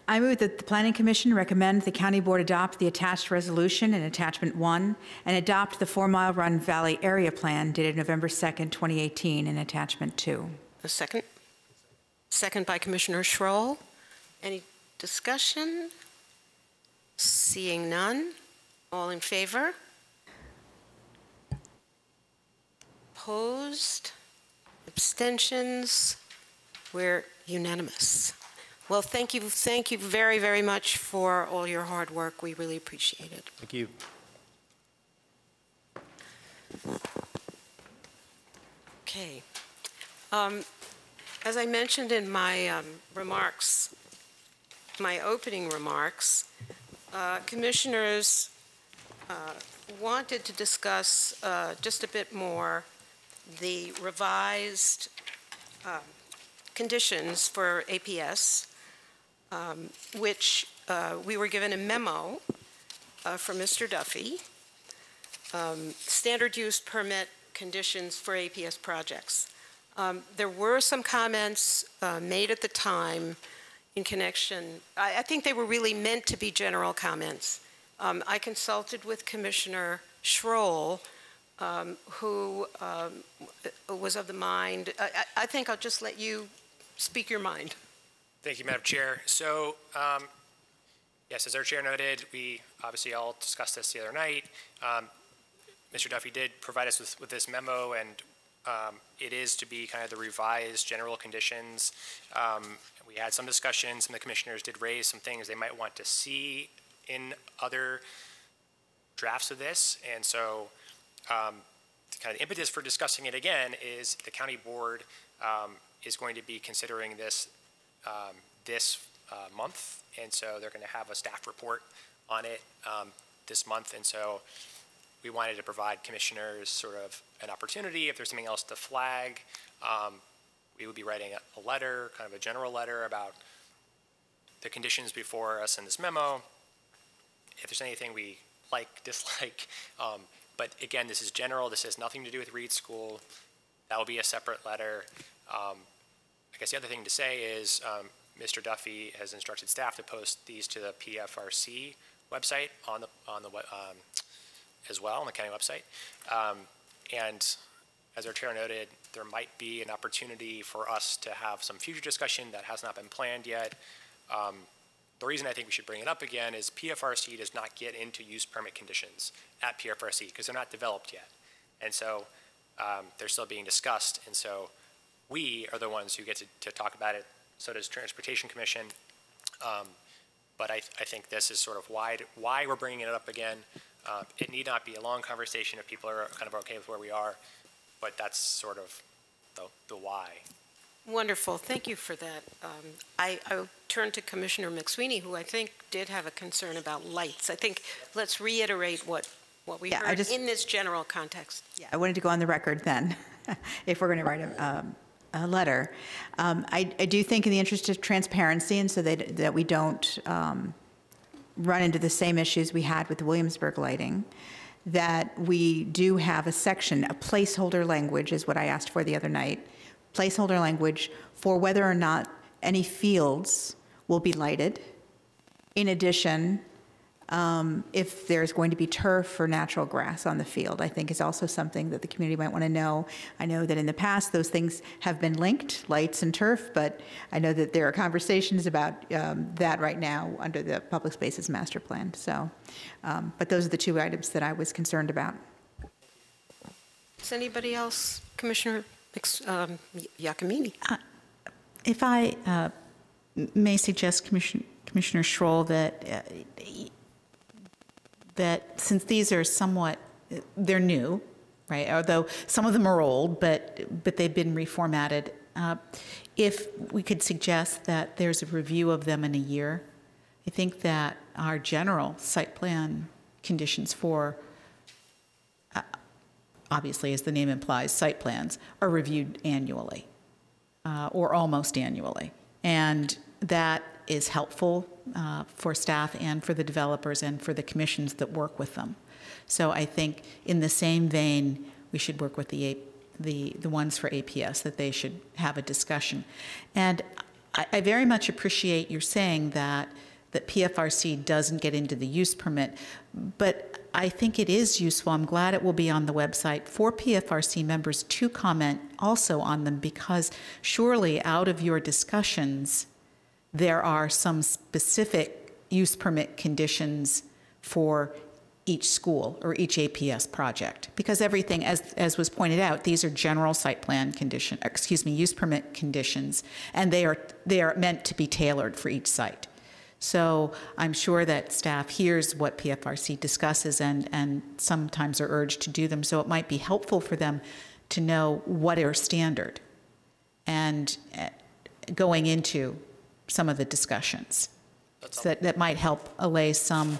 I move that the Planning Commission recommend the County Board adopt the attached resolution in Attachment 1 and adopt the 4 Mile Run Valley Area Plan dated November 2nd, 2018 in Attachment 2. A second? Second by Commissioner Schroll. Any discussion? Seeing none. All in favor? Opposed? Abstentions? We're unanimous. Well, thank you very, very much for all your hard work. We really appreciate it. Thank you. Okay. As I mentioned in my remarks, my opening remarks, commissioners wanted to discuss just a bit more the revised conditions for APS, which we were given a memo from Mr. Duffy, standard use permit conditions for APS projects. There were some comments made at the time in connection. I think they were really meant to be general comments. I consulted with Commissioner Schroll, who was of the mind. I think I'll just let you speak your mind. Thank you, Madam Chair. So, yes, as our chair noted, we obviously all discussed this the other night. Mr. Duffy did provide us with this memo, and it is to be kind of the revised general conditions. We had some discussions, and the commissioners did raise some things they might want to see in other drafts of this. And so kind of the impetus for discussing it again is the county board is going to be considering this month, and so they're going to have a staff report on it this month, and so we wanted to provide commissioners sort of an opportunity if there's something else to flag. We would be writing a letter, kind of a general letter about the conditions before us in this memo. If there's anything we like, dislike, but again, this is general. This has nothing to do with Reed School. That will be a separate letter. I guess the other thing to say is Mr. Duffy has instructed staff to post these to the PFRC website on the as well on the county website. And as our chair noted, there might be an opportunity for us to have some future discussion that has not been planned yet. The reason I think we should bring it up again is PFRC does not get into use permit conditions at PFRC because they're not developed yet. And so they're still being discussed. And so we are the ones who get to talk about it. So does Transportation Commission. But I think this is sort of why we're bringing it up again. It need not be a long conversation if people are kind of okay with where we are, but that's sort of the why. Wonderful. Thank you for that. I'll turn to Commissioner McSweeney, who I think did have a concern about lights. I think let's reiterate what we heard in this general context. Yeah, I wanted to go on the record then, if we're going to write a letter. I do think in the interest of transparency and so that we don't run into the same issues we had with the Williamsburg lighting, that we do have a section, a placeholder language is what I asked for the other night, placeholder language for whether or not any fields will be lighted. In addition, if there's going to be turf or natural grass on the field, I think is also something that the community might want to know. I know that in the past those things have been linked, lights and turf, but I know that there are conversations about that right now under the Public Spaces Master Plan. So, but those are the two items that I was concerned about. Does anybody else, Commissioner Giacomini? If I may suggest, Commissioner Schroll, that since these are somewhat, they're new, right? Although some of them are old, but they've been reformatted. If we could suggest that there's a review of them in a year, I think that our general site plan conditions for, obviously, as the name implies, site plans, are reviewed annually or almost annually. And that is helpful for staff and for the developers and for the commissions that work with them. So I think in the same vein, we should work with the ones for APS, that they should have a discussion. And I very much appreciate your saying that PFRC doesn't get into the use permit, but I think it is useful. I'm glad it will be on the website for PFRC members to comment also on them, because surely out of your discussions, there are some specific use permit conditions for each school or each APS project, because everything, as was pointed out, these are general site plan use permit conditions, and they are meant to be tailored for each site. So I'm sure that staff hears what PFRC discusses and sometimes are urged to do them. So it might be helpful for them to know what are standard and going into some of the discussions. So that might help allay some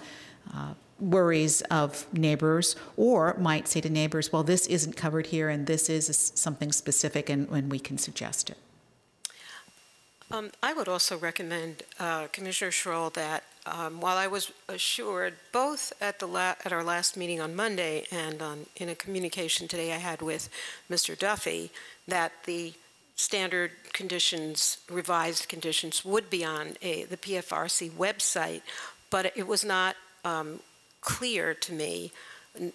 worries of neighbors, or might say to neighbors, well, this isn't covered here and this is something specific, and when we can suggest it. I would also recommend, Commissioner Schroll, that while I was assured both at our last meeting on Monday and in a communication today I had with Mr. Duffy, that the standard conditions, revised conditions, would be on the PFRC website, but it was not clear to me,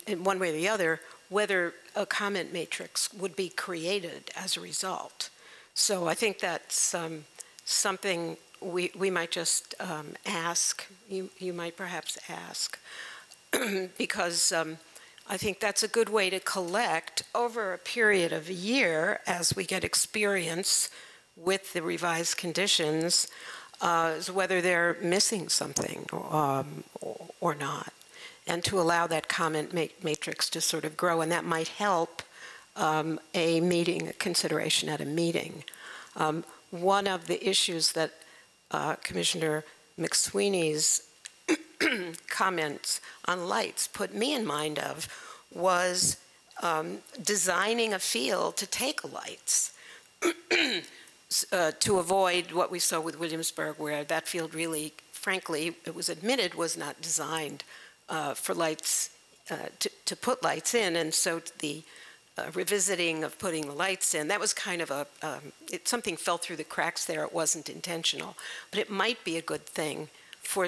in one way or the other, whether a comment matrix would be created as a result. So I think that's something we might just ask, you might perhaps ask, because I think that's a good way to collect over a period of a year as we get experience with the revised conditions, is whether they're missing something or not, and to allow that comment matrix to sort of grow, and that might help a consideration at a meeting. One of the issues that Commissioner McSweeney's comments on lights put me in mind of was designing a field to take lights to avoid what we saw with Williamsburg, where that field really, frankly, it was admitted was not designed for lights, to put lights in, and so the revisiting of putting the lights in, that was kind of something fell through the cracks there. It wasn't intentional, but it might be a good thing for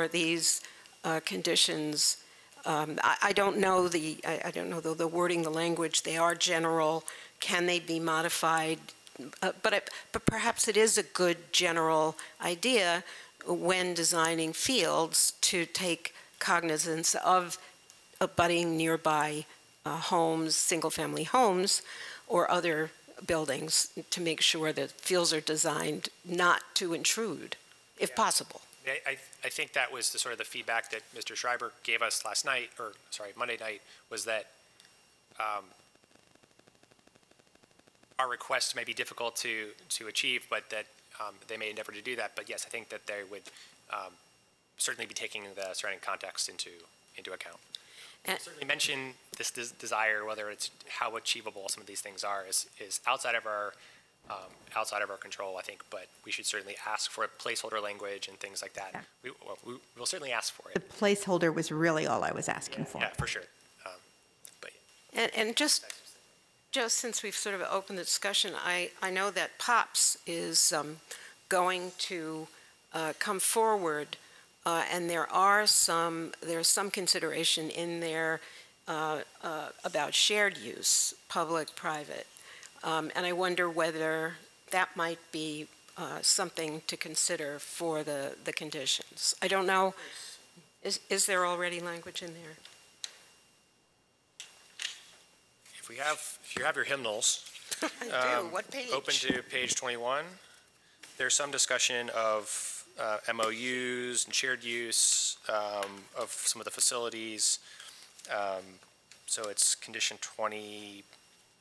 these conditions. I don't know I don't know the wording, the language. They are general. Can they be modified? But perhaps it is a good general idea when designing fields to take cognizance of abutting nearby homes, single-family homes, or other buildings to make sure that fields are designed not to intrude, if possible. I think that was the sort of the feedback that Mr. Schreiber gave us last night, or sorry, Monday night, was that our requests may be difficult to achieve, but that they may endeavor to do that. But yes, I think that they would certainly be taking the surrounding context into account. Certainly mention this desire, whether it's how achievable some of these things are, is outside of our control, I think. But we should certainly ask for a placeholder language and things like that. Yeah. We will certainly ask for it. The placeholder was really all I was asking for. Yeah, for sure. And just since we've sort of opened the discussion, I know that POPS is going to come forward. And there's some consideration in there about shared use, public, private. And I wonder whether that might be something to consider for the conditions. I don't know. Is there already language in there? If you have your hymnals, I do. What page? Open to page 21. There's some discussion of MOUs and shared use of some of the facilities. So it's condition 20,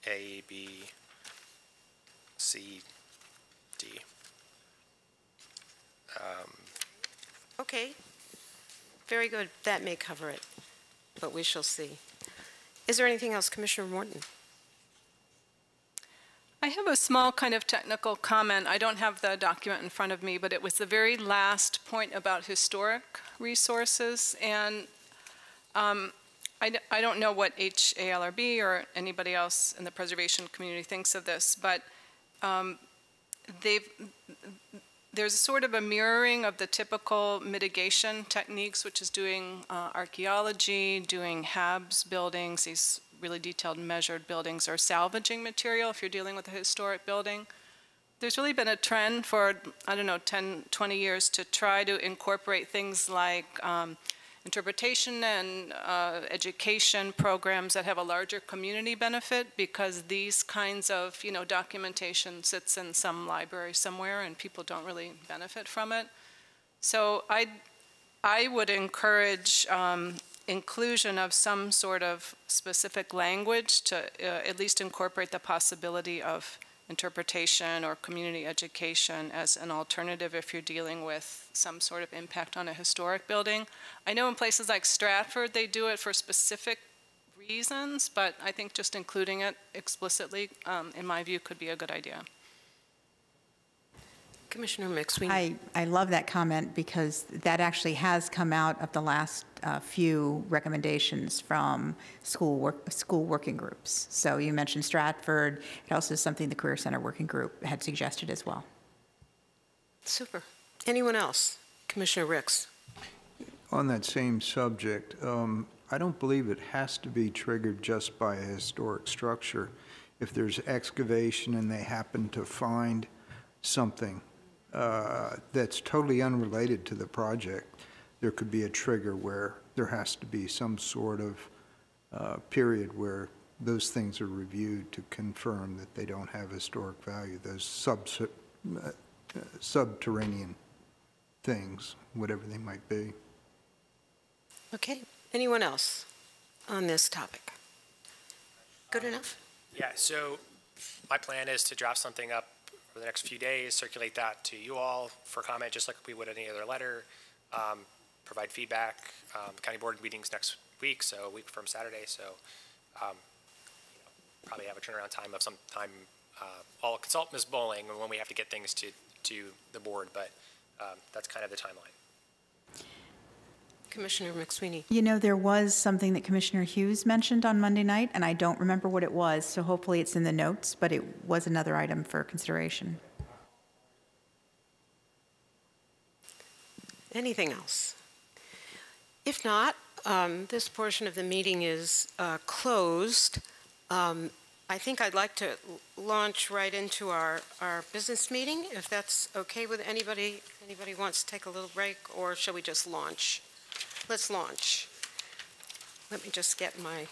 A, B, C, D. Okay. Very good. That may cover it, but we shall see. Is there anything else, Commissioner Morton? I have a small kind of technical comment. I don't have the document in front of me, but it was the very last point about historic resources. And I don't know what HALRB or anybody else in the preservation community thinks of this, but there's sort of a mirroring of the typical mitigation techniques, which is doing archaeology, doing HABs buildings, these really detailed measured buildings, or salvaging material if you're dealing with a historic building. There's really been a trend for, I don't know, 10, 20 years to try to incorporate things like interpretation and education programs that have a larger community benefit, because these kinds of, documentation sits in some library somewhere and people don't really benefit from it. So I would encourage inclusion of some sort of specific language to at least incorporate the possibility of interpretation or community education as an alternative if you're dealing with some sort of impact on a historic building. I know in places like Stratford they do it for specific reasons, but I think just including it explicitly, in my view, could be a good idea. Commissioner McSweeney. I love that comment, because that actually has come out of the last few recommendations from school working groups. So you mentioned Stratford. It also is something the Career Center Working Group had suggested as well. Super. Anyone else? Commissioner Ricks. On that same subject, I don't believe it has to be triggered just by a historic structure. If there's excavation and they happen to find something that's totally unrelated to the project, there could be a trigger where there has to be some sort of period where those things are reviewed to confirm that they don't have historic value, those subterranean things, whatever they might be. Okay. Anyone else on this topic? Good enough? Yeah, so my plan is to draft something up over the next few days, circulate that to you all for comment, just like we would any other letter, provide feedback. The county board meeting's next week, so a week from Saturday, so probably have a turnaround time of some time. I'll consult Ms. Bowling when we have to get things to the board, but that's kind of the timeline. Commissioner McSweeney. You know, there was something that Commissioner Hughes mentioned on Monday night, and I don't remember what it was, so hopefully it's in the notes, but it was another item for consideration. Anything else? If not, this portion of the meeting is closed. I think I'd like to launch right into our business meeting, if that's okay with anybody. Anybody wants to take a little break, or shall we just launch? Let's launch. Let me just get my,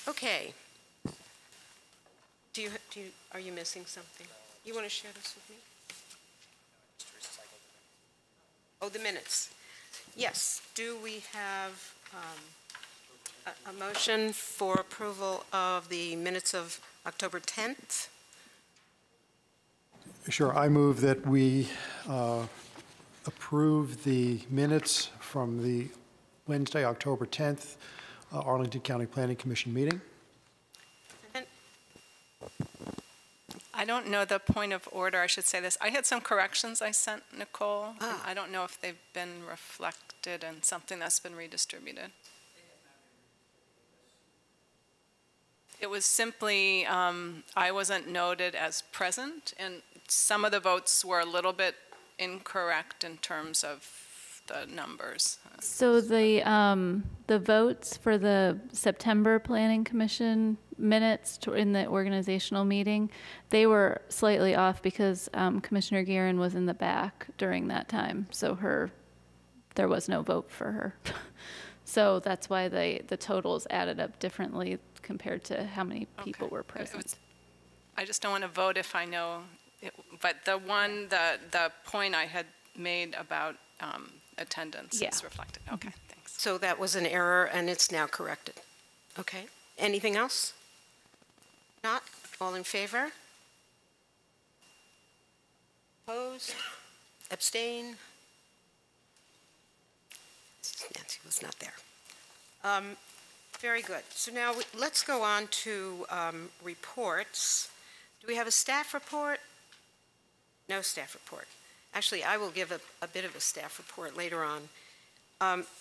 okay. Are you missing something? You want to share this with me? Oh, the minutes. Yes. Do we have a motion for approval of the minutes of October 10th? Sure. I move that we approve the minutes from the Wednesday, October 10th, Arlington County Planning Commission meeting. I don't know the point of order. I should say this. I had some corrections I sent Nicole. I don't know if they've been reflected in something that's been redistributed. It was simply, I wasn't noted as present, and some of the votes were a little bit incorrect in terms of the numbers. So the votes for the September Planning Commission minutes in the organizational meeting, they were slightly off because Commissioner Guerin was in the back during that time, so there was no vote for her. So that's why the totals added up differently compared to how many people were present. I just don't want to vote if I know, but the point I had made about attendance is reflected. Okay, thanks. So that was an error, and it's now corrected. Okay. Anything else? Not? All in favor? Opposed? Abstain? Nancy was not there. Very good. So now let's go on to reports. Do we have a staff report? No staff report. Actually, I will give a bit of a staff report later on.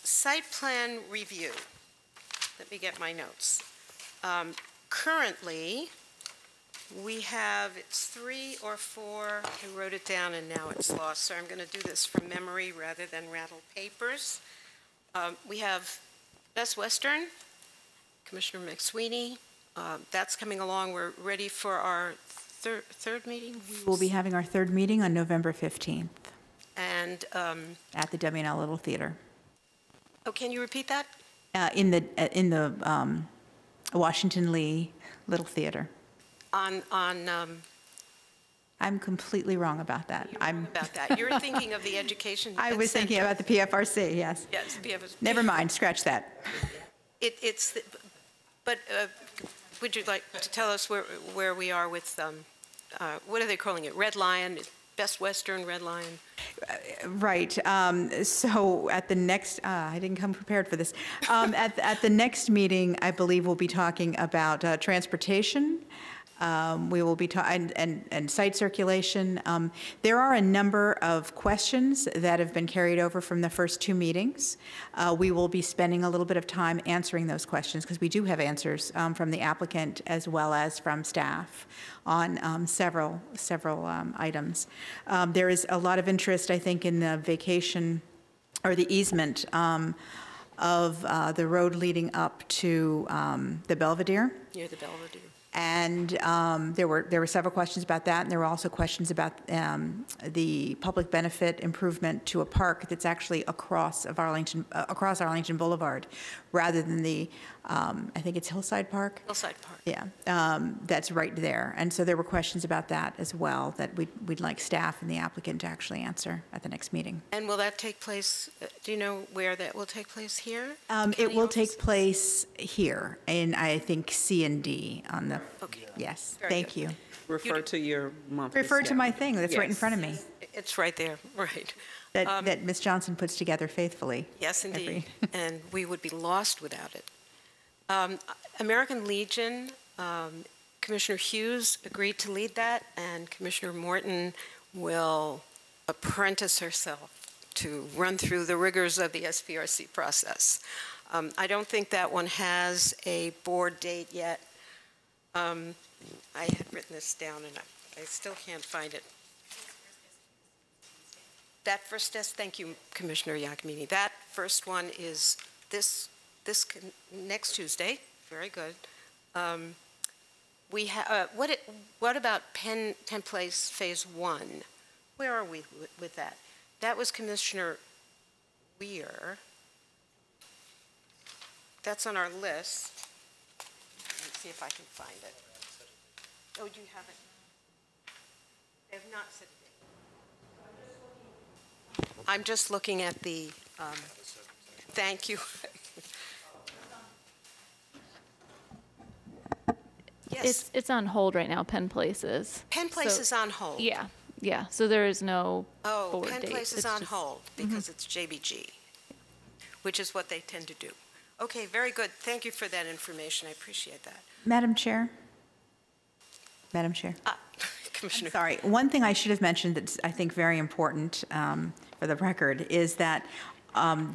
Site plan review. Let me get my notes. Currently, we have, it's 3 or 4, I wrote it down and now it's lost, so I'm going to do this from memory rather than rattle papers. We have Best Western, Commissioner McSweeney. That's coming along. We're ready for our third meeting? We'll be having our third meeting on November 15th. And at the W&L Little Theater. Oh, can you repeat that? In the Washington Lee Little Theater. I'm completely wrong about that. About that. You're thinking of the education. I was thinking about the PFRC, yes. Yes, PFRC. Never mind, scratch that. But would you like to tell us where we are with, what are they calling it? Red Lion, Best Western, Red Lion? Right. So at the next, I didn't come prepared for this. At the next meeting, I believe we'll be talking about transportation. We will be and site circulation. There are a number of questions that have been carried over from the first 2 meetings. We will be spending a little bit of time answering those questions because we do have answers from the applicant as well as from staff on several items. There is a lot of interest, I think, in the vacation or the easement of the road leading up to the Belvedere. Near the Belvedere. And there were several questions about that, and there were also questions about the public benefit improvement to a park that's actually across Arlington Boulevard, rather than the I think it's Hillside Park. Hillside Park. Yeah, that's right there. And so there were questions about that as well that we'd like staff and the applicant to actually answer at the next meeting. And will that take place? Do you know where that will take place? Here? It will take place here in, I think, C and D on the Okay. Yes, Very thank good. you. Refer to your monthly Refer to staff. my thing that's right in Yes. front of me, It's right there, right. that Ms. Johnson puts together faithfully. Yes, indeed, every- and we would be lost without it. American Legion, Commissioner Hughes agreed to lead that, and Commissioner Morton will apprentice herself to run through the rigors of the SPRC process. I don't think that one has a board date yet. I had written this down, and I still can't find it. That first test, thank you, Commissioner Iacomini. That first one is next Tuesday. Very good. We have what about Penn Place Phase 1? Where are we with that? That was Commissioner Weir. That's on our list. Let's see if I can find it. Oh, do you have it? They have not set a date. I'm just looking at the, thank you. Yes. It's on hold right now, Penn Place is. Penn Place So- is on hold. Yeah, yeah, so there is no Oh, board Penn date. Place is It's on just- hold because it's JBG, which is what they tend to do. Okay, very good. Thank you for that information. I appreciate that. Madam Chair? Madam Chair? Commissioner. Sorry, one thing I should have mentioned that's, I think, very important for the record is that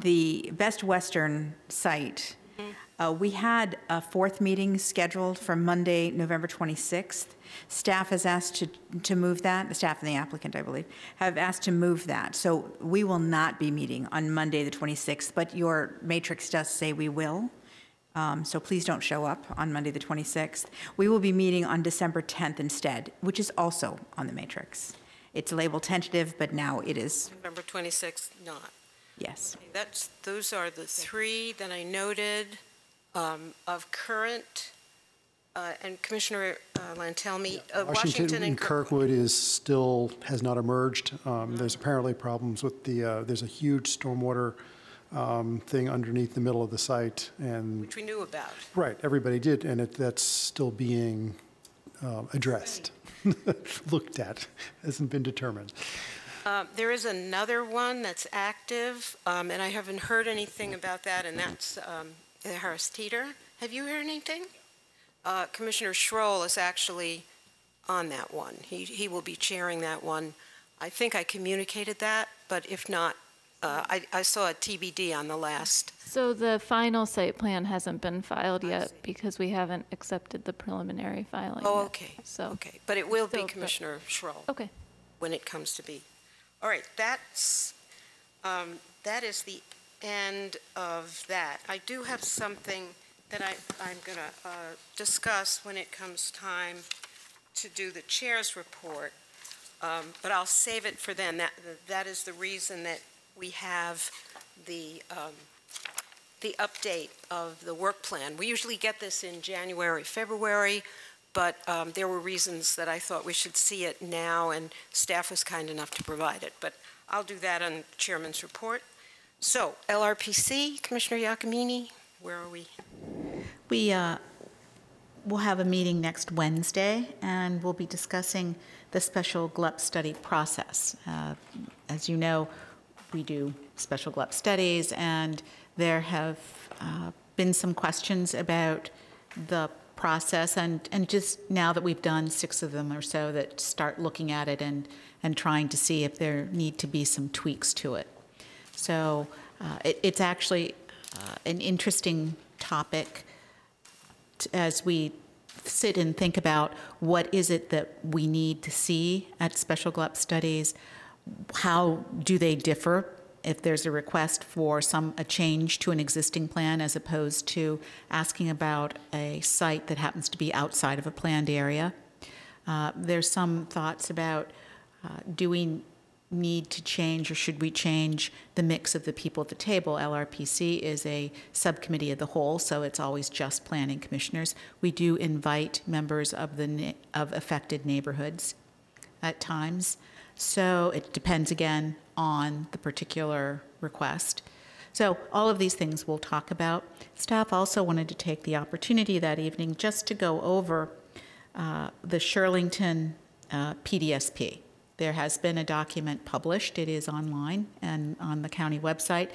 the Best Western site, we had a fourth meeting scheduled for Monday, November 26th. Staff has asked to move that, the staff and the applicant, I believe, have asked to move that. So we will not be meeting on Monday, the 26th, but your matrix does say we will. So please don't show up on Monday, the 26th. We will be meeting on December 10th instead, which is also on the matrix. It's labeled tentative, but now it is, November 26th, not. yes. Those are the three that I noted of current, and Commissioner Lantelmi, Washington and Kirkwood is still, has not emerged. There's apparently problems with there's a huge stormwater thing underneath the middle of the site, and which we knew about. right, everybody did, and that's still being addressed, looked at, hasn't been determined. There is another one that's active, and I haven't heard anything about that, and that's Harris Teeter. Have you heard anything? Commissioner Schroll is actually on that one. He will be chairing that one. I think I communicated that, but if not, I saw a TBD on the last. So the final site plan hasn't been filed yet because we haven't accepted the preliminary filing Oh, yet. okay. So. Okay, but it will be Still, but- Commissioner Schroll. Okay. When it comes to be. All right, that is the end of that. I do have something that I'm going to discuss when it comes time to do the chair's report, but I'll save it for then. That is the reason that we have the update of the work plan. We usually get this in January, February, but there were reasons that I thought we should see it now, and staff was kind enough to provide it. But I'll do that on Chairman's report. So, LRPC, Commissioner Iacomini, where are we? We will have a meeting next Wednesday, and we'll be discussing the special GLUP study process. As you know, we do special GLUP studies, and there have been some questions about the process, and just now that we've done 6 of them or so, that start looking at it and trying to see if there need to be some tweaks to it. So it's actually an interesting topic as we sit and think about what is it that we need to see at special GLUP studies, how do they differ if there's a request for a change to an existing plan as opposed to asking about a site that happens to be outside of a planned area. There's some thoughts about do we need to change or should we change the mix of the people at the table. LRPC is a subcommittee of the whole, so it's always just planning commissioners. We do invite members of affected neighborhoods at times. So it depends again on the particular request. So all of these things we'll talk about. Staff also wanted to take the opportunity that evening just to go over the Shirlington PDSP. There has been a document published. It is online and on the county website.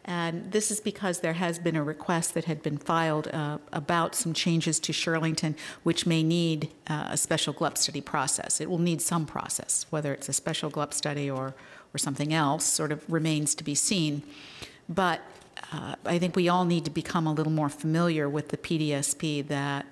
And this is because there has been a request that had been filed about some changes to Shirlington, which may need a special GLUP study process. It will need some process, whether it's a special GLUP study or something else, sort of remains to be seen. But I think we all need to become a little more familiar with the PDSP that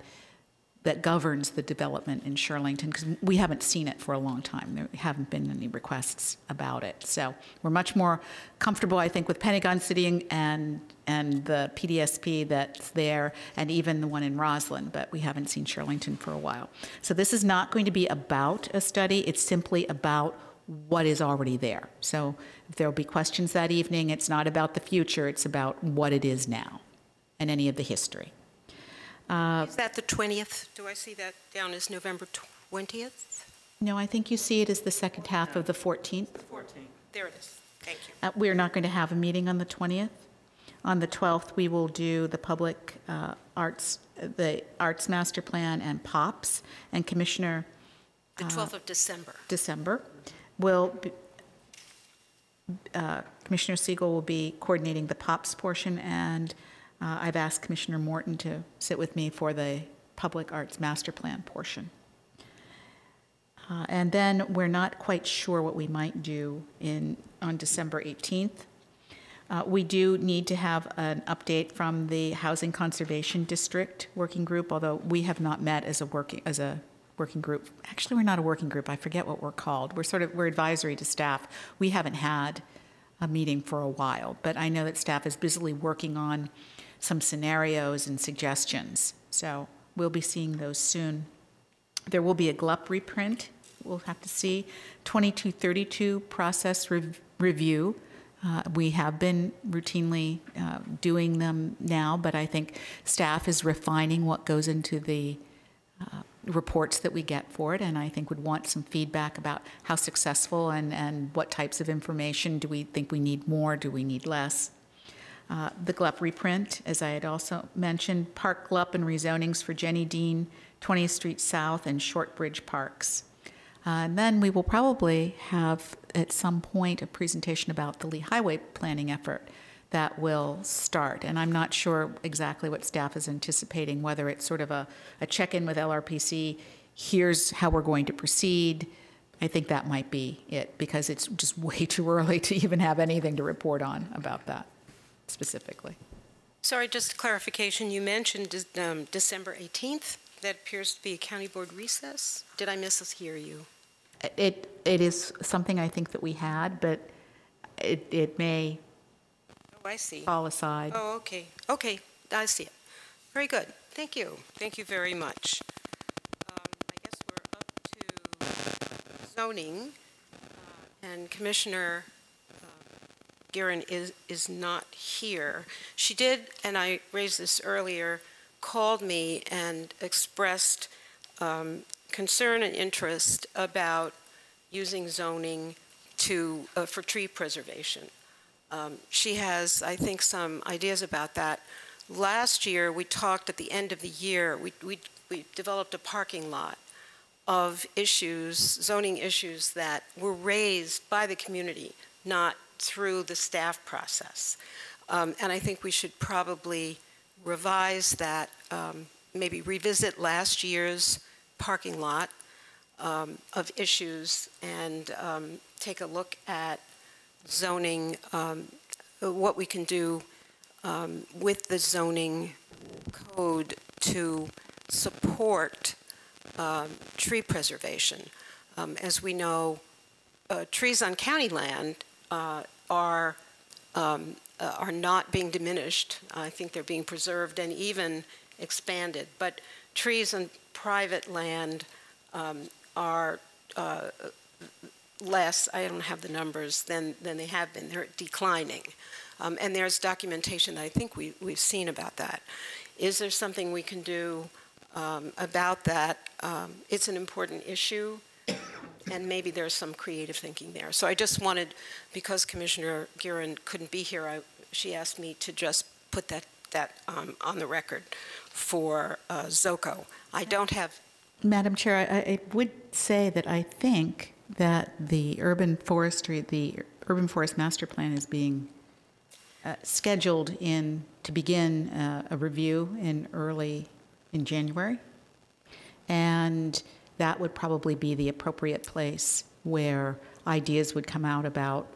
governs the development in Shirlington, because we haven't seen it for a long time. There haven't been any requests about it. So we're much more comfortable, I think, with Pentagon City and the PDSP that's there, and even the one in Roslyn, but we haven't seen Shirlington for a while. So this is not going to be about a study. It's simply about what is already there. So if there will be questions that evening, it's not about the future, it's about what it is now and any of the history. Is that the 20th? Do I see that down as November 20th? No, I think you see it as the second half of the 14th. There it is. Thank you. We're not going to have a meeting on the 20th. On the 12th, we will do the public arts, the Arts Master Plan and POPs, and Commissioner... The 12th of December. Commissioner Siegel will be coordinating the POPs portion, and I've asked Commissioner Morton to sit with me for the Public Arts Master Plan portion. And then we're not quite sure what we might do on December 18th. We do need to have an update from the Housing Conservation District Working Group, although we have not met as a working group. Actually, we're not a working group. I forget what we're called. We're advisory to staff. We haven't had a meeting for a while, but I know that staff is busily working on some scenarios and suggestions. So we'll be seeing those soon. There will be a GLUP reprint. We'll have to see. 2232 process review. We have been routinely doing them now, but I think staff is refining what goes into the reports that we get for it, and I think would want some feedback about how successful and what types of information. Do we think we need more? Do we need less? The GLUP reprint, as I had also mentioned, park GLUP and rezonings for Jenny Dean, 20th Street South, and Shortbridge Parks. And then we will probably have, at some point, a presentation about the Lee Highway planning effort that will start. And I'm not sure exactly what staff is anticipating, whether it's sort of a check-in with LRPC, here's how we're going to proceed. I think that might be it, because it's just way too early to even have anything to report on about that specifically. Sorry, just clarification. You mentioned December 18th. That appears to be a county board recess. Did I mishear you? It is something I think that we had, but it may I see. fall aside. Oh, okay. Okay, I see it. Very good. Thank you. Thank you very much. I guess we're up to zoning, and Commissioner Guerin is not here. She did, and I raised this earlier, called me and expressed concern and interest about using zoning for tree preservation. She has, I think, some ideas about that. Last year, we talked at the end of the year, we developed a parking lot of issues, zoning issues that were raised by the community, not through the staff process. And I think we should probably revise that, maybe revisit last year's parking lot of issues and take a look at zoning, what we can do with the zoning code to support tree preservation. As we know, trees on county land are not being diminished. I think they're being preserved and even expanded. But trees on private land are less, I don't have the numbers, than they have been. They're declining. And there's documentation that I think we've seen about that. Is there something we can do about that? It's an important issue, and maybe there's some creative thinking there. So I just wanted, because Commissioner Guerin couldn't be here, she asked me to just put that on the record for ZOCO. I don't have Madam Chair, I would say that I think that the urban forest master plan is being scheduled to begin a review in January. And that would probably be the appropriate place where ideas would come out about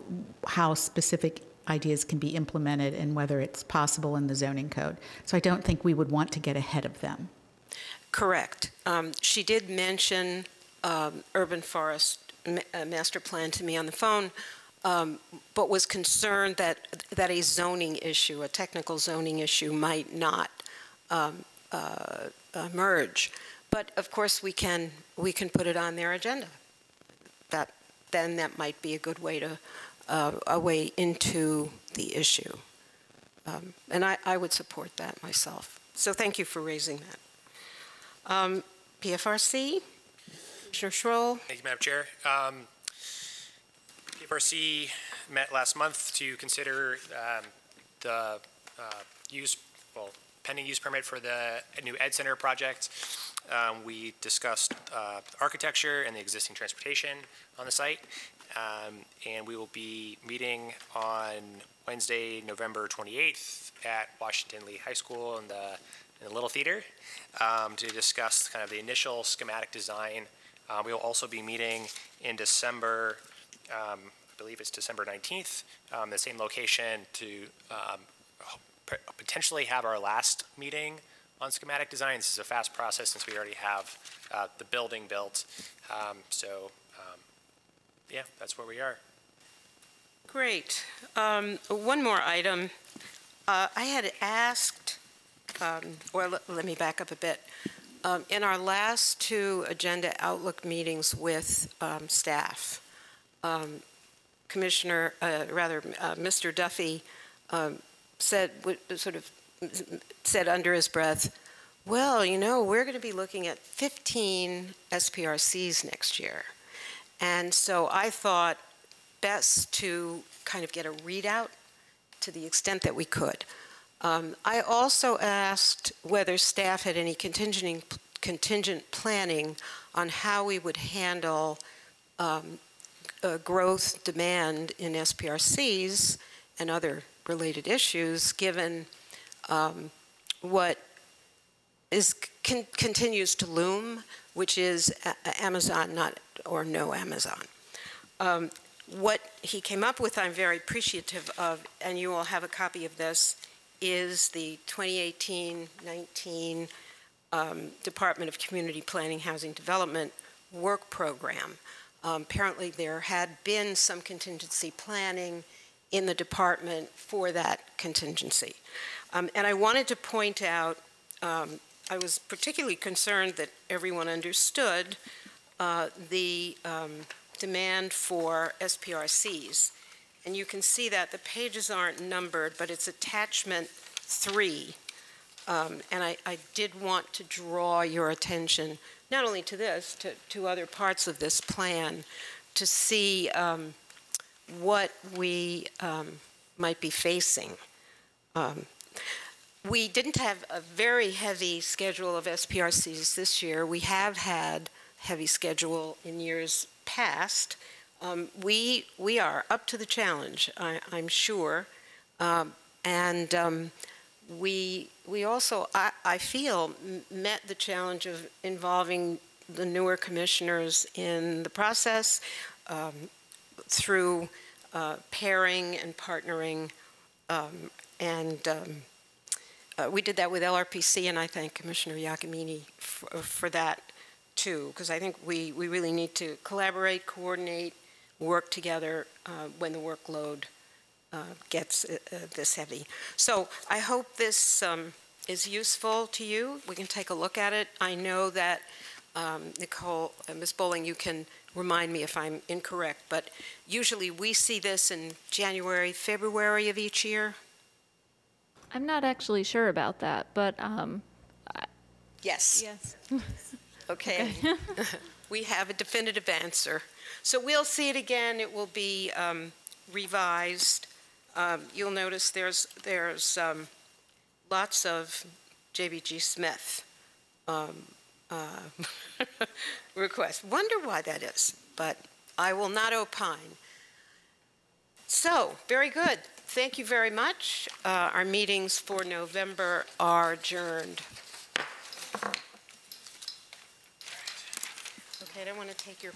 how specific ideas can be implemented and whether it's possible in the zoning code. So I don't think we would want to get ahead of them. Correct. She did mention urban forest master plan to me on the phone, but was concerned that a zoning issue, a technical zoning issue, might not emerge. But of course, we can put it on their agenda. Then that might be a good way to a way into the issue, and I would support that myself. So thank you for raising that. PFRC, Commissioner Schroll. Thank you, Madam Chair. PFRC met last month to consider the pending use permit for the new Ed Center project. We discussed architecture and the existing transportation on the site, and we will be meeting on Wednesday, November 28th at Washington Lee High School in the Little Theater to discuss kind of the initial schematic design. We will also be meeting in December, I believe it's December 19th, the same location to potentially have our last meeting on schematic design. This is a fast process since we already have the building built. Yeah, that's where we are. Great. One more item. I had asked, or let me back up a bit. In our last two agenda outlook meetings with staff, Mr. Duffy said under his breath, well, you know, we're going to be looking at 15 SPRCs next year. And so I thought best to kind of get a readout to the extent that we could. I also asked whether staff had any contingent planning on how we would handle growth demand in SPRCs and other related issues, given what continues to loom, which is Amazon, no Amazon. What he came up with, I'm very appreciative of, and you all have a copy of this, is the 2018-19 Department of Community Planning Housing Development work program. Apparently there had been some contingency planning in the department for that contingency. And I wanted to point out, I was particularly concerned that everyone understood the demand for SPRCs. And you can see that the pages aren't numbered, but it's attachment 3. And I did want to draw your attention not only to this, to other parts of this plan, to see what we might be facing. We didn't have a very heavy schedule of SPRCs this year. We have had heavy schedule in years past. We are up to the challenge, I'm sure. We also, I feel, met the challenge of involving the newer commissioners in the process through pairing and partnering. We did that with LRPC, and I thank Commissioner Giacomini for that too, because I think we really need to collaborate, coordinate, work together when the workload gets this heavy. So I hope this is useful to you. We can take a look at it. I know that Nicole, Ms. Bowling, you can remind me if I'm incorrect, but usually we see this in January, February of each year. I'm not actually sure about that, but yes. Yes. Okay. We have a definitive answer. So we'll see it again. It will be revised. You'll notice there's lots of JBG Smith request. Wonder why that is, but I will not opine. So, very good. Thank you very much. Our meetings for November are adjourned. Okay, I don't want to take your